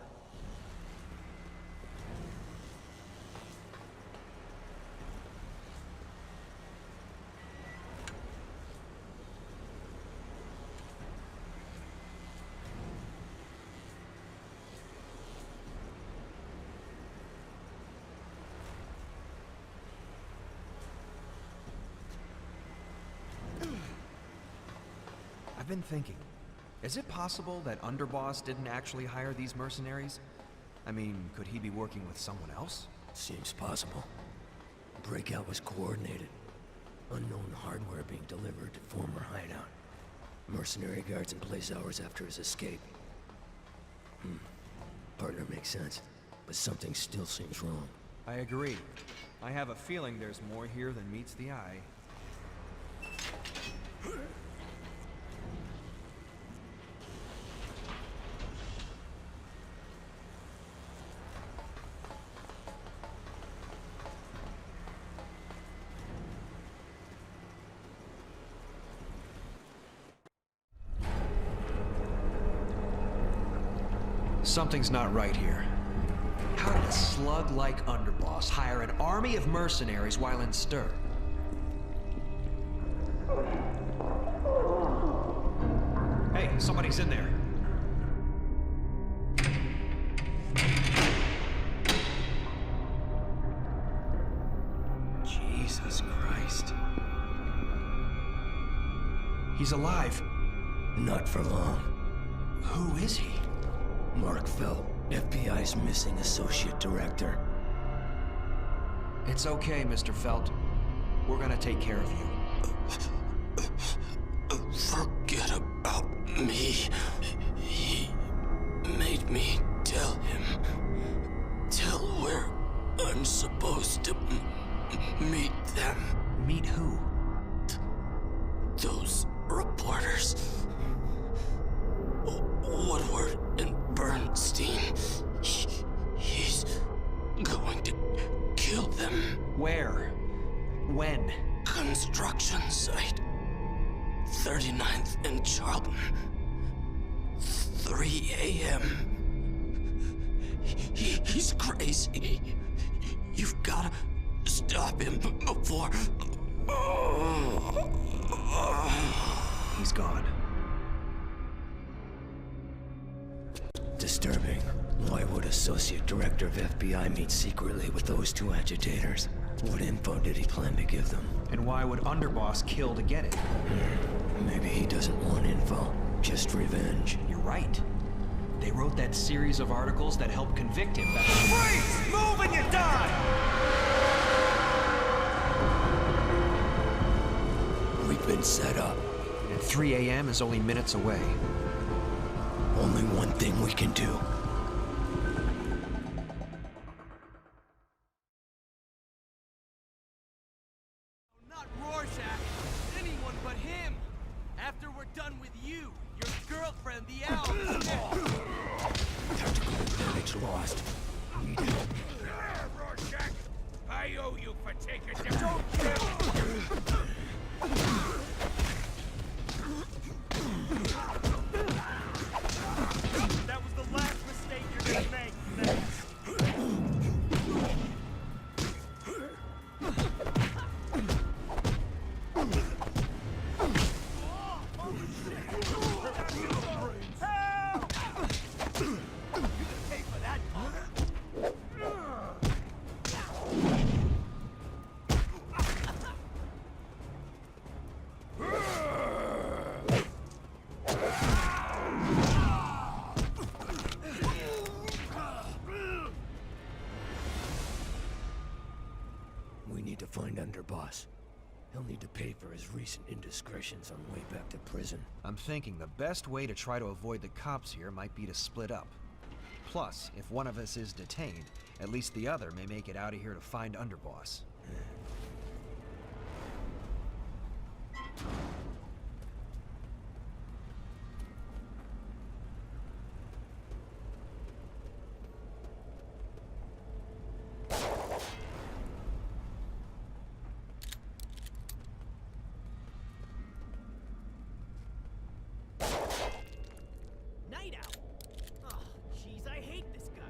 I've been thinking, is it possible that Underboss didn't actually hire these mercenaries? I mean, could he be working with someone else? Seems possible. Breakout was coordinated. Unknown hardware being delivered to former hideout. Mercenary guards in place hours after his escape. Partner makes sense, but something still seems wrong. I agree. I have a feeling there's more here than meets the eye. Something's not right here. How did a slug like Underboss hire an army of mercenaries while in stir? Hey, somebody's in there. Jesus Christ. He's alive. Not for long. Who is he? Mark Felt, FBI's missing associate director. It's okay, Mr. Felt. We're gonna take care of you. Forget about me. He made me tell him. Tell where I'm supposed to meet them. Meet who? Those reporters. Woodward and Bernstein. He's going to kill them. Where? When? Construction site. 39th and Charlton. 3 a.m. He's crazy. You've gotta stop him before... He's gone. Disturbing. Why would Associate Director of FBI meet secretly with those two agitators? What info did he plan to give them? And why would Underboss kill to get it? Maybe he doesn't want info, just revenge. You're right. They wrote that series of articles that helped convict him back. Freeze! Move and you die! We've been set up. And 3 a.m. is only minutes away. Only one thing we can do. Not Rorschach. Anyone but him. After we're done with you, your girlfriend, the owl. Tactical advantage lost. Need help. Rorschach, I owe you for taking the... That was the last mistake you're gonna make. Thanks. We need to find Underboss. He'll need to pay for his recent indiscretions on way back to prison. I'm thinking the best way to try to avoid the cops here might be to split up. Plus, if one of us is detained, at least the other may make it out of here to find Underboss. Night Owl. Oh, jeez, I hate this guy.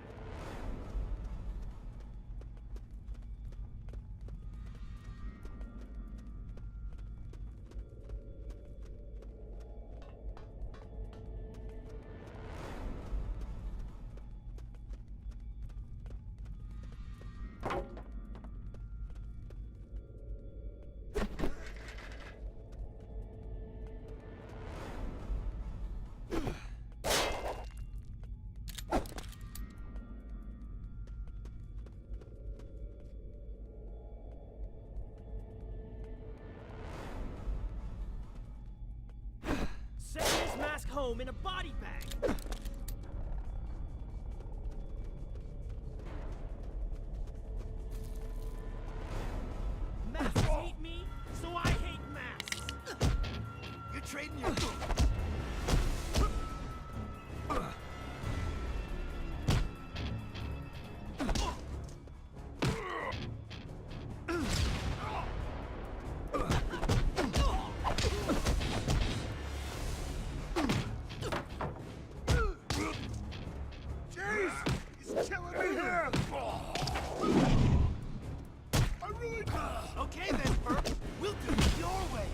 Send his mask home in a body bag. Masks hate me, so I hate masks. You're trading your... Okay then, Burke. We'll do it your way.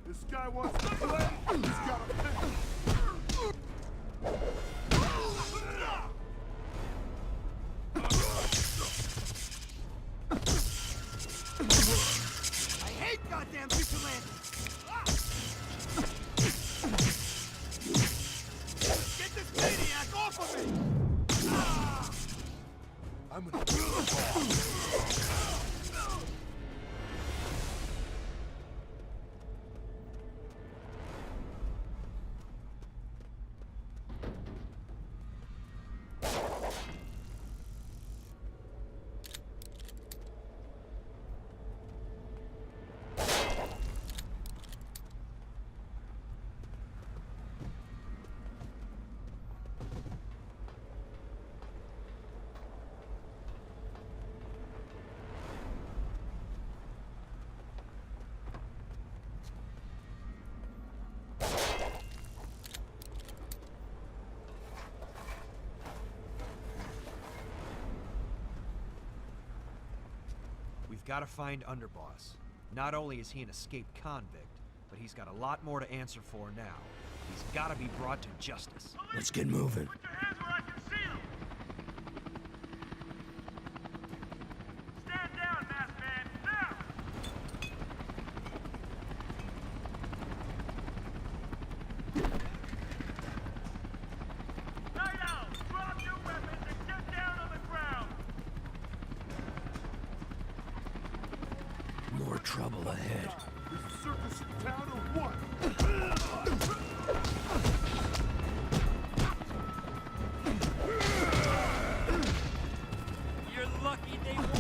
This guy wants to play. He's got to pay. I hate goddamn vigilantes. Get this maniac off of me! I'm gonna... We've got to find Underboss. Not only is he an escaped convict, but he's got a lot more to answer for now. He's gotta be brought to justice. Let's get moving. Put your hands where I can see them! Stand down, masked man! Now! Night Owl! Drop your weapons and get down on the ground! More trouble ahead. Is the circus in town or what? You're lucky they won't.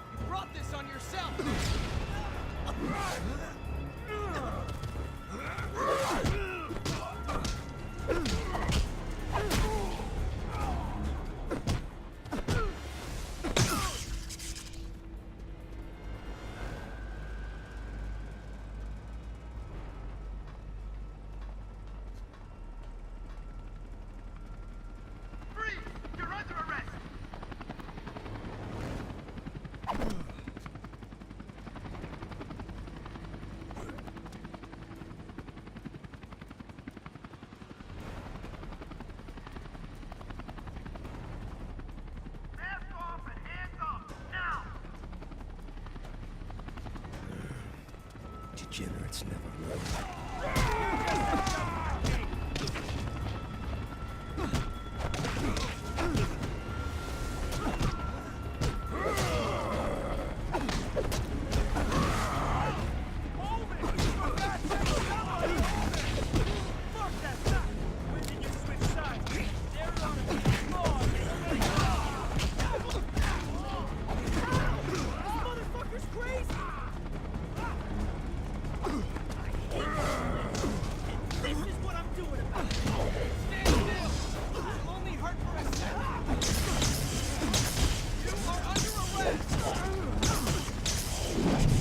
You brought this on yourself! Freeze! You're under arrest! Hands off and hands up! Now! Degenerates never learn. Fuck that stuff! When did you switch sides? They're on a floor. This motherfucker's crazy! This is what I'm doing about it! Stand still! It'll only hurt for a second! You are under arrest!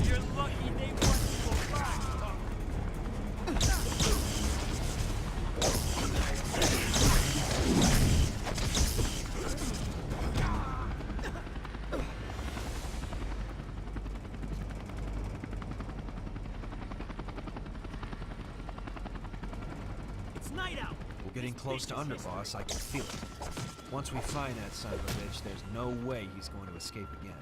You're lucky they want you to go back. It's Night Owl. We're getting close to Underboss, I can feel it. Once we find that son of a bitch, there's no way he's going to escape again.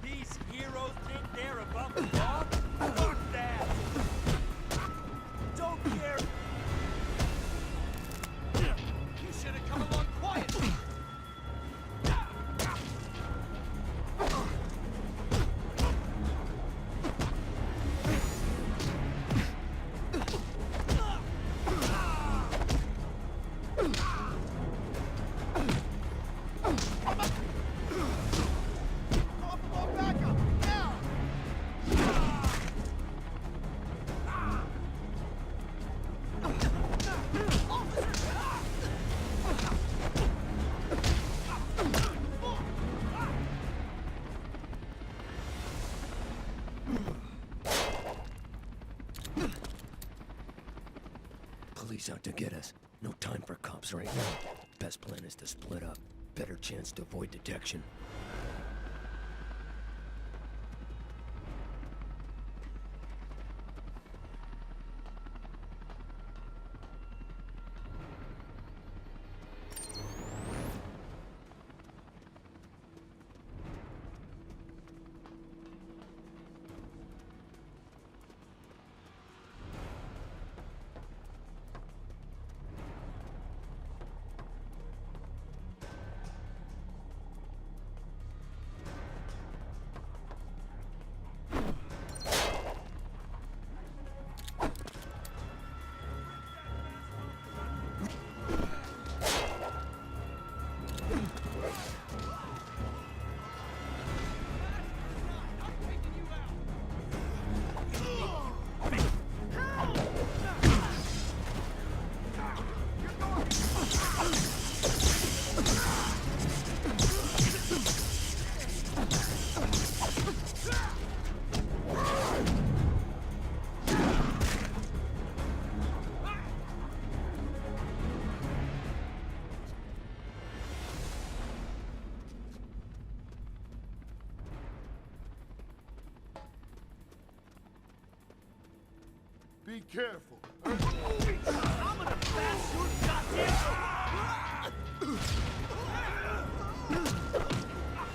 These heroes think they're above the law? Fuck that! Don't care. You should have come along quietly! Police out to get us. No time for cops right now. Best plan is to split up. Better chance to avoid detection. Be careful. I'm gonna bash your goddamn...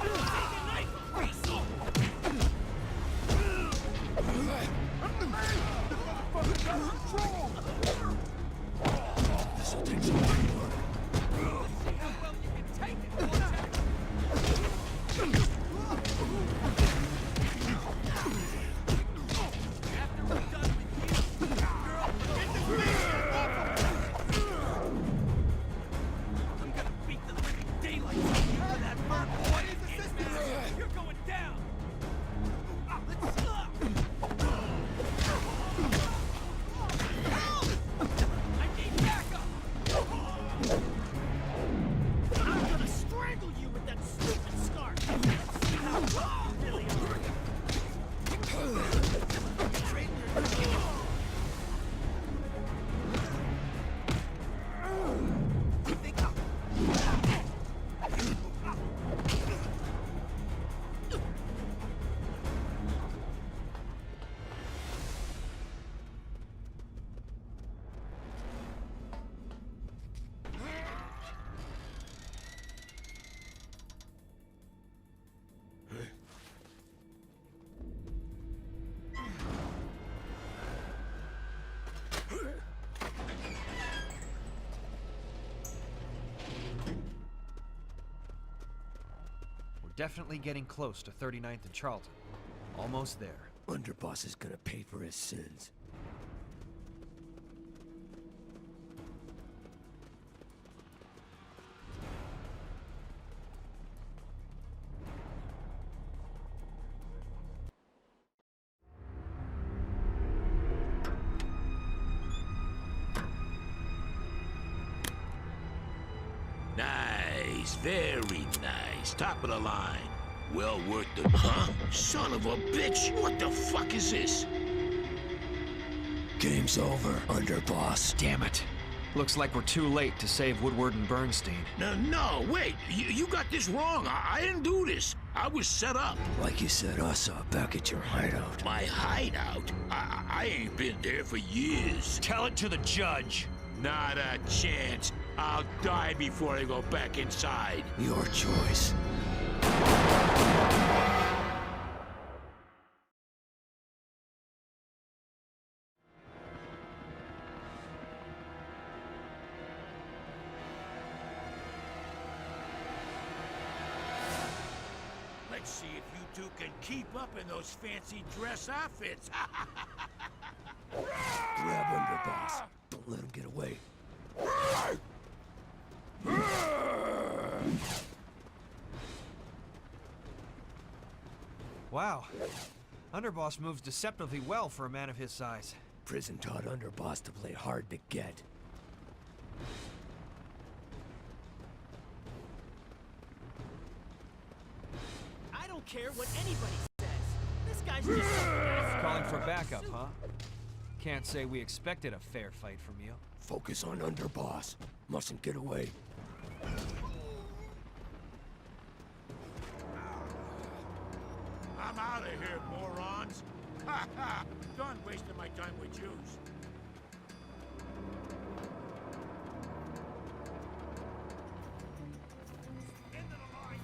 Take a knife, Weasel! This'll take some work. See how well you can take it, Vortex! After we're done with you, girl, get this man off of me! I'm gonna beat the living daylights out of you for that bird boy! You're going down! I need backup! I'm gonna strangle you with that stupid scarf! Let's see how tough you really are! We're definitely getting close to 39th and Charlton. Almost there. Underboss is gonna pay for his sins. Nice, very nice. Top of the line. Well worth the... Huh? Son of a bitch! What the fuck is this? Game's over, Underboss. Damn it. Looks like we're too late to save Woodward and Bernstein. No, wait. You got this wrong. I didn't do this. I was set up. Like you set us up back at your hideout. My hideout? I ain't been there for years. Tell it to the judge. Not a chance. I'll die before I go back inside. Your choice. Let's see if you two can keep up in those fancy dress outfits. Grab Underboss. Don't let him get away. Wow. Underboss moves deceptively well for a man of his size. Prison taught Underboss to play hard to get. I don't care what anybody says. This guy's just... Calling for backup, huh? Can't say we expected a fair fight from you. Focus on Underboss. Mustn't get away. I'm out of here, morons. Ha ha! Done wasting my time with Jews. End of the line.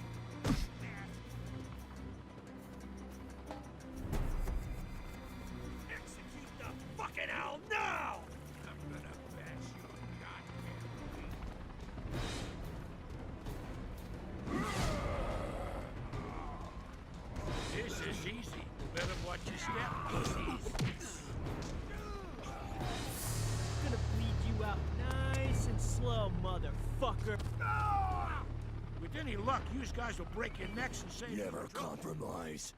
Execute the fucking hell now! I'm gonna bash your goddamn feet. This is easy. Better watch your step, pussies. gonna bleed you out nice and slow, motherfucker. With any luck, you guys will break your necks and save Never your trouble. compromise.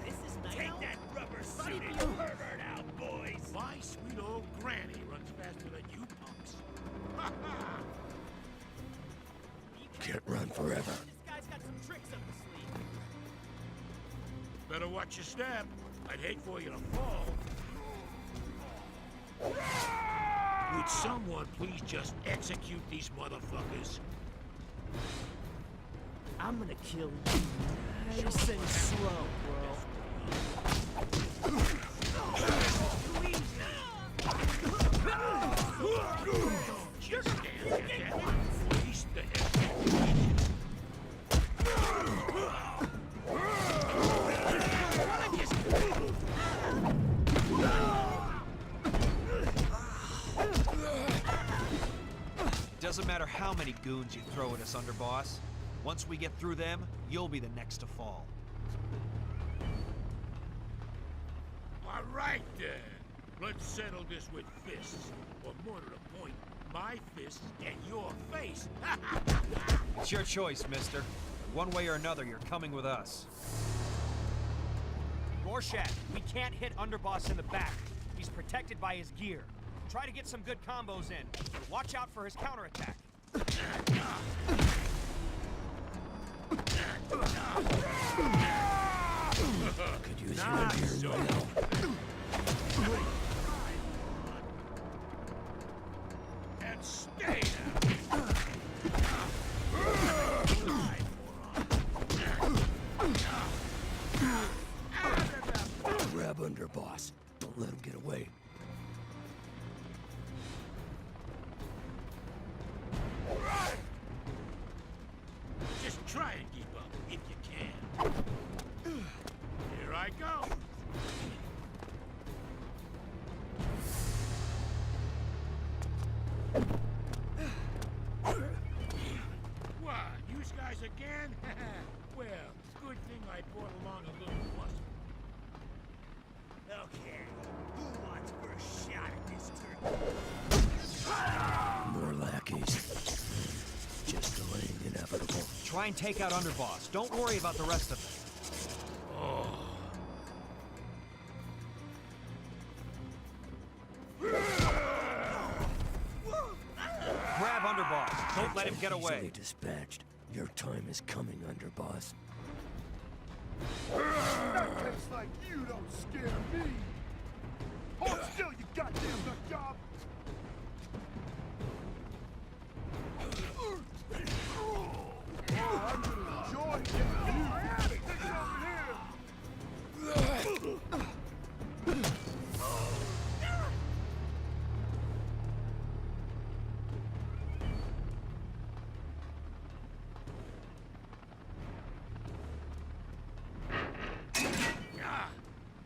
This is nice. Take that rubber suited pervert out, boys! My sweet old granny runs faster than you punks. Can't run forever. This guy's got some tricks up his sleeve. Better watch your step. I'd hate for you to fall. Would someone please just execute these motherfuckers? I'm gonna kill you nice and slow, bro. Just stand there, damn it. Waste the head. Doesn't matter how many goons you throw at us, Underboss. Once we get through them, you'll be the next to fall. All right, then. Let's settle this with fists. Or more to the point, my fists and your face. It's your choice, mister. One way or another, you're coming with us. Rorschach, we can't hit Underboss in the back. He's protected by his gear. Try to get some good combos in. Watch out for his counterattack. Could use your gear right now. And stay there. Grab Underboss. Don't let him get away. Just try and keep up, if you can. Here I go. What, you guys again? Well, good thing I brought along a little muscle. Okay, who wants first shot at this turkey? More lackeys. Just delaying the inevitable. Try and take out Underboss. Don't worry about the rest of them. Grab Underboss. Don't let him get Easily away. dispatched. Your time is coming, Underboss. That face like you don't scare me! Hold still, you goddamn nut job! I'm gonna enjoy getting you! Take it over here!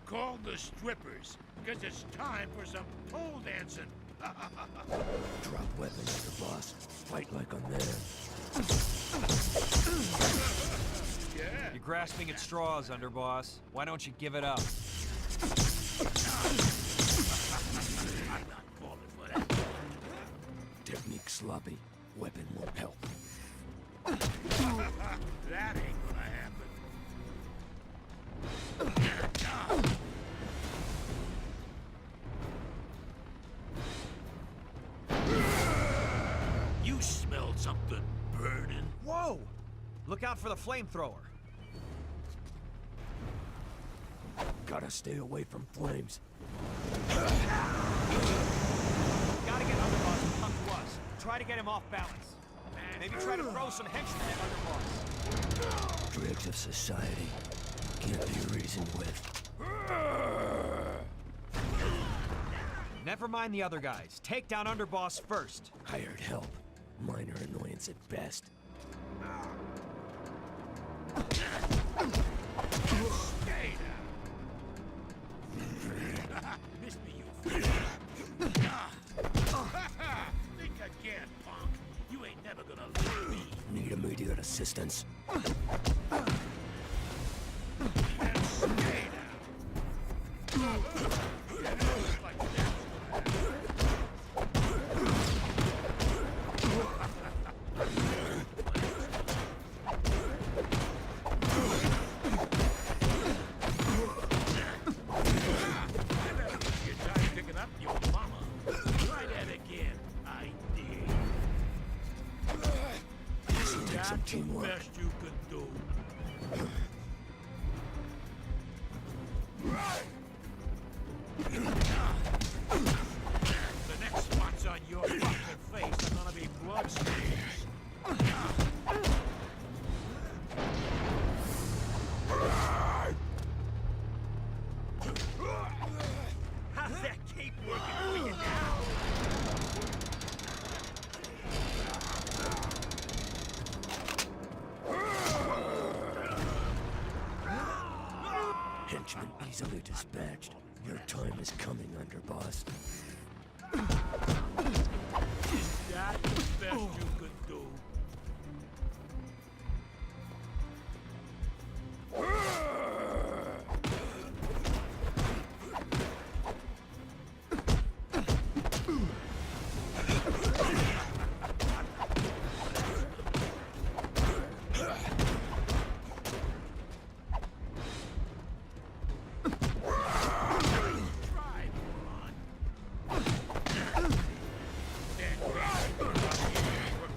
Call the strippers, because it's time for some pole dancing. Drop weapon, Underboss. Fight like a man. Yeah. You're grasping at straws, Underboss. Why don't you give it up? I'm not falling for that. Technique sloppy. Weapon won't help. That ain't gonna happen. You smelled something burning. Whoa! Look out for the flamethrower. Gotta stay away from flames. Gotta get Underboss to come to us. Try to get him off balance. Maybe try to throw some henchmen at Underboss. Dregs of society. Can't be reasoned with. Never mind the other guys. Take down Underboss first. Hired help. Minor annoyance at best. Stay down. Miss me, you fool. Think again, punk. You ain't never gonna leave me. Need immediate assistance. And stay down. Like that. Up your mama. Try that again. I did. Take some That's the teamwork. best you can do. The next spots on your fucking face are gonna be blood stains. Watchmen easily dispatched. Your time is coming, underboss. Is that the best you could do?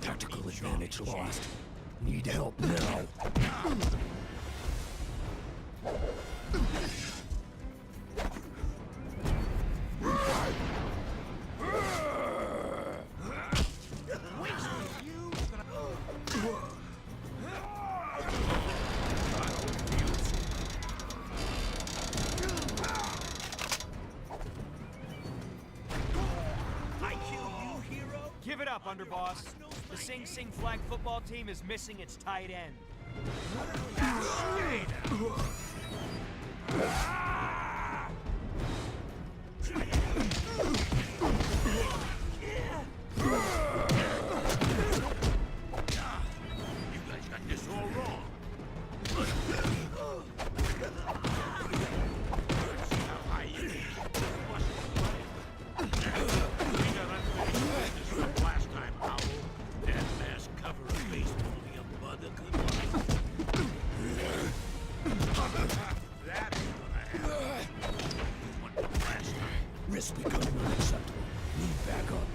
Tactical advantage lost. Need help now. Give it up, underboss. The Sing Sing flag football team is missing its tight end. You guys got this all wrong. See how high you is. We got unfinished business from last time, Powell. That mask cover of face only a mother could like. That ain't gonna happen. What the last time? Risk becoming unacceptable. Need backup.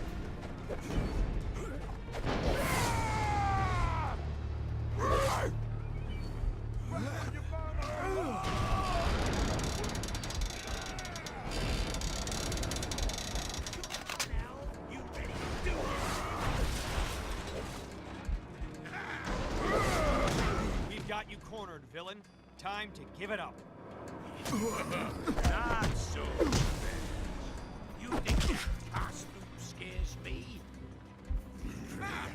You ready to do it? We've got you cornered, villain. Time to give it up. Not so fast. You think that costume scares me?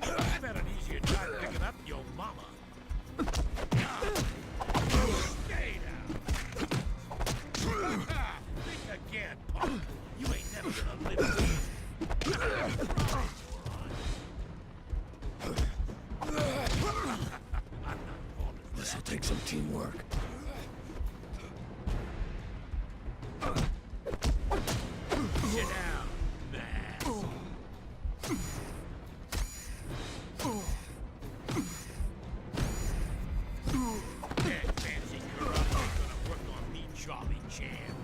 I've had an easier time picking up your mama. Stay down. Think again, punk. You ain't never gonna live This'll take some teamwork. Sit down, man. That fancy karate ain't gonna work on me, Charlie Chan.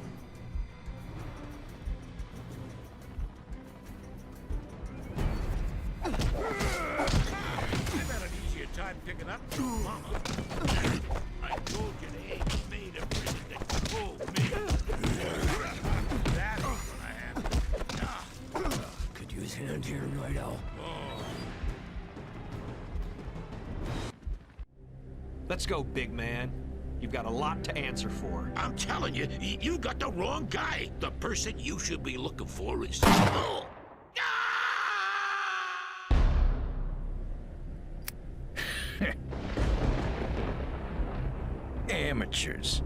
I've had an easier time picking up your mama. I told you they ain't made a prison that can hold me. That ain't gonna happen. Could use hand here, Night Owl. Let's go, big man. You've got a lot to answer for. I'm telling you, you got the wrong guy. The person you should be looking for is... Oh. Amateurs.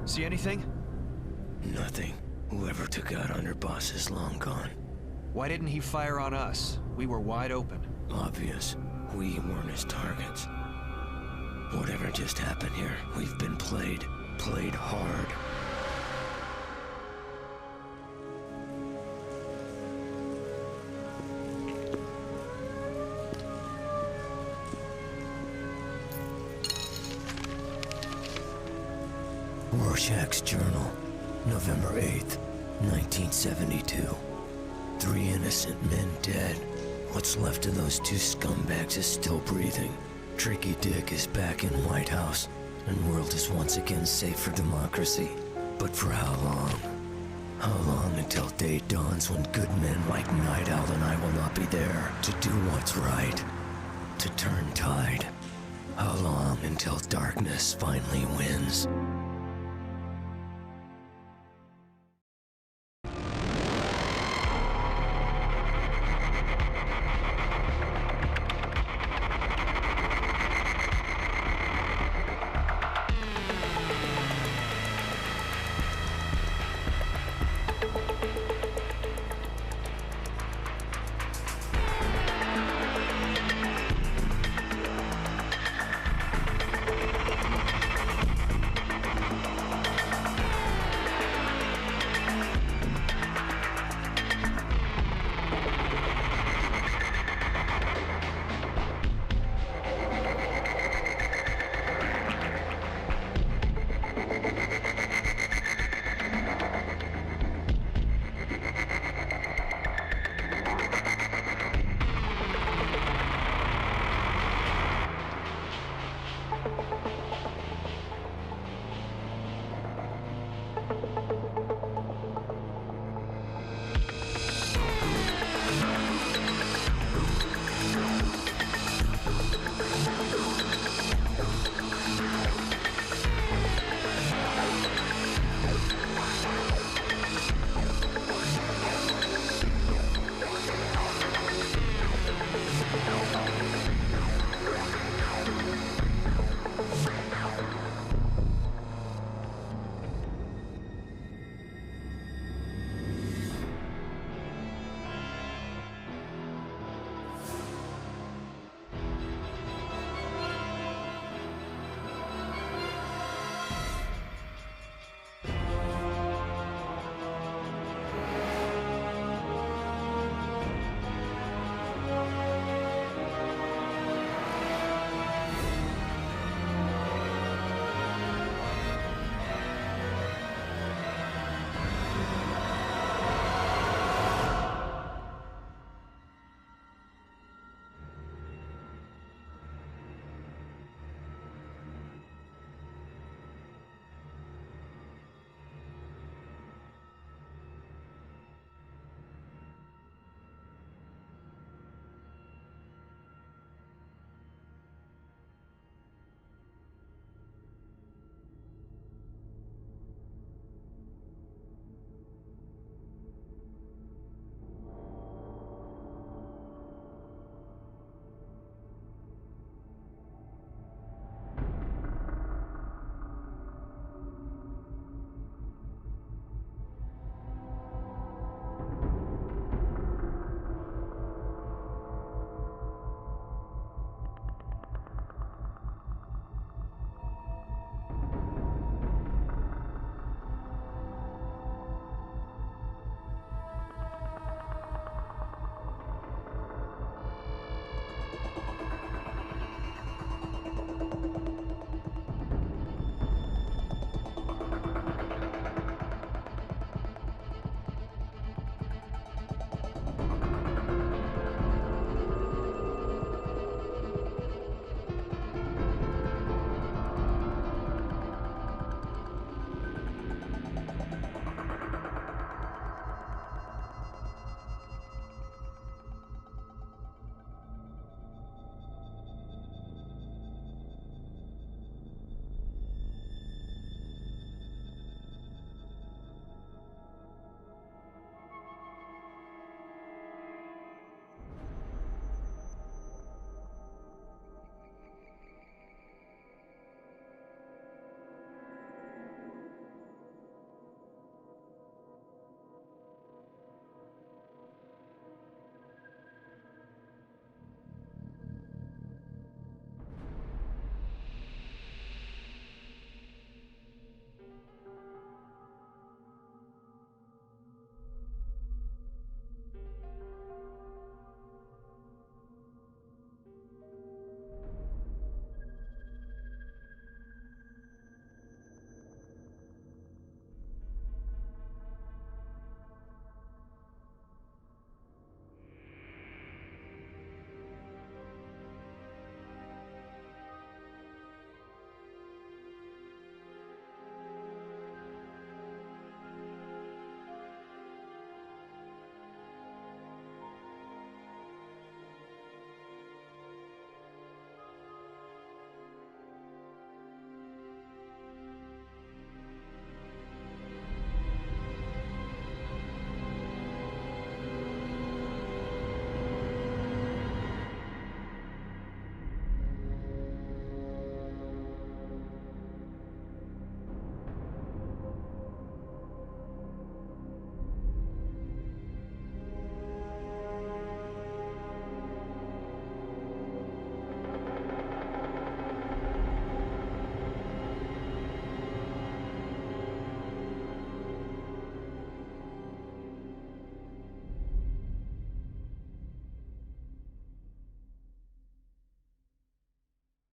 See anything? Nothing. Whoever took out Underboss is long gone. Why didn't he fire on us? We were wide open. Obvious. We weren't his targets. Whatever just happened here, we've been played. Played hard. Rorschach's Journal, November 8th, 1972. 3 innocent men dead. What's left of those 2 scumbags is still breathing. Tricky Dick is back in White House, and world is once again safe for democracy. But for how long? How long until day dawns when good men like Night Owl and I will not be there to do what's right, to turn tide? How long until darkness finally wins?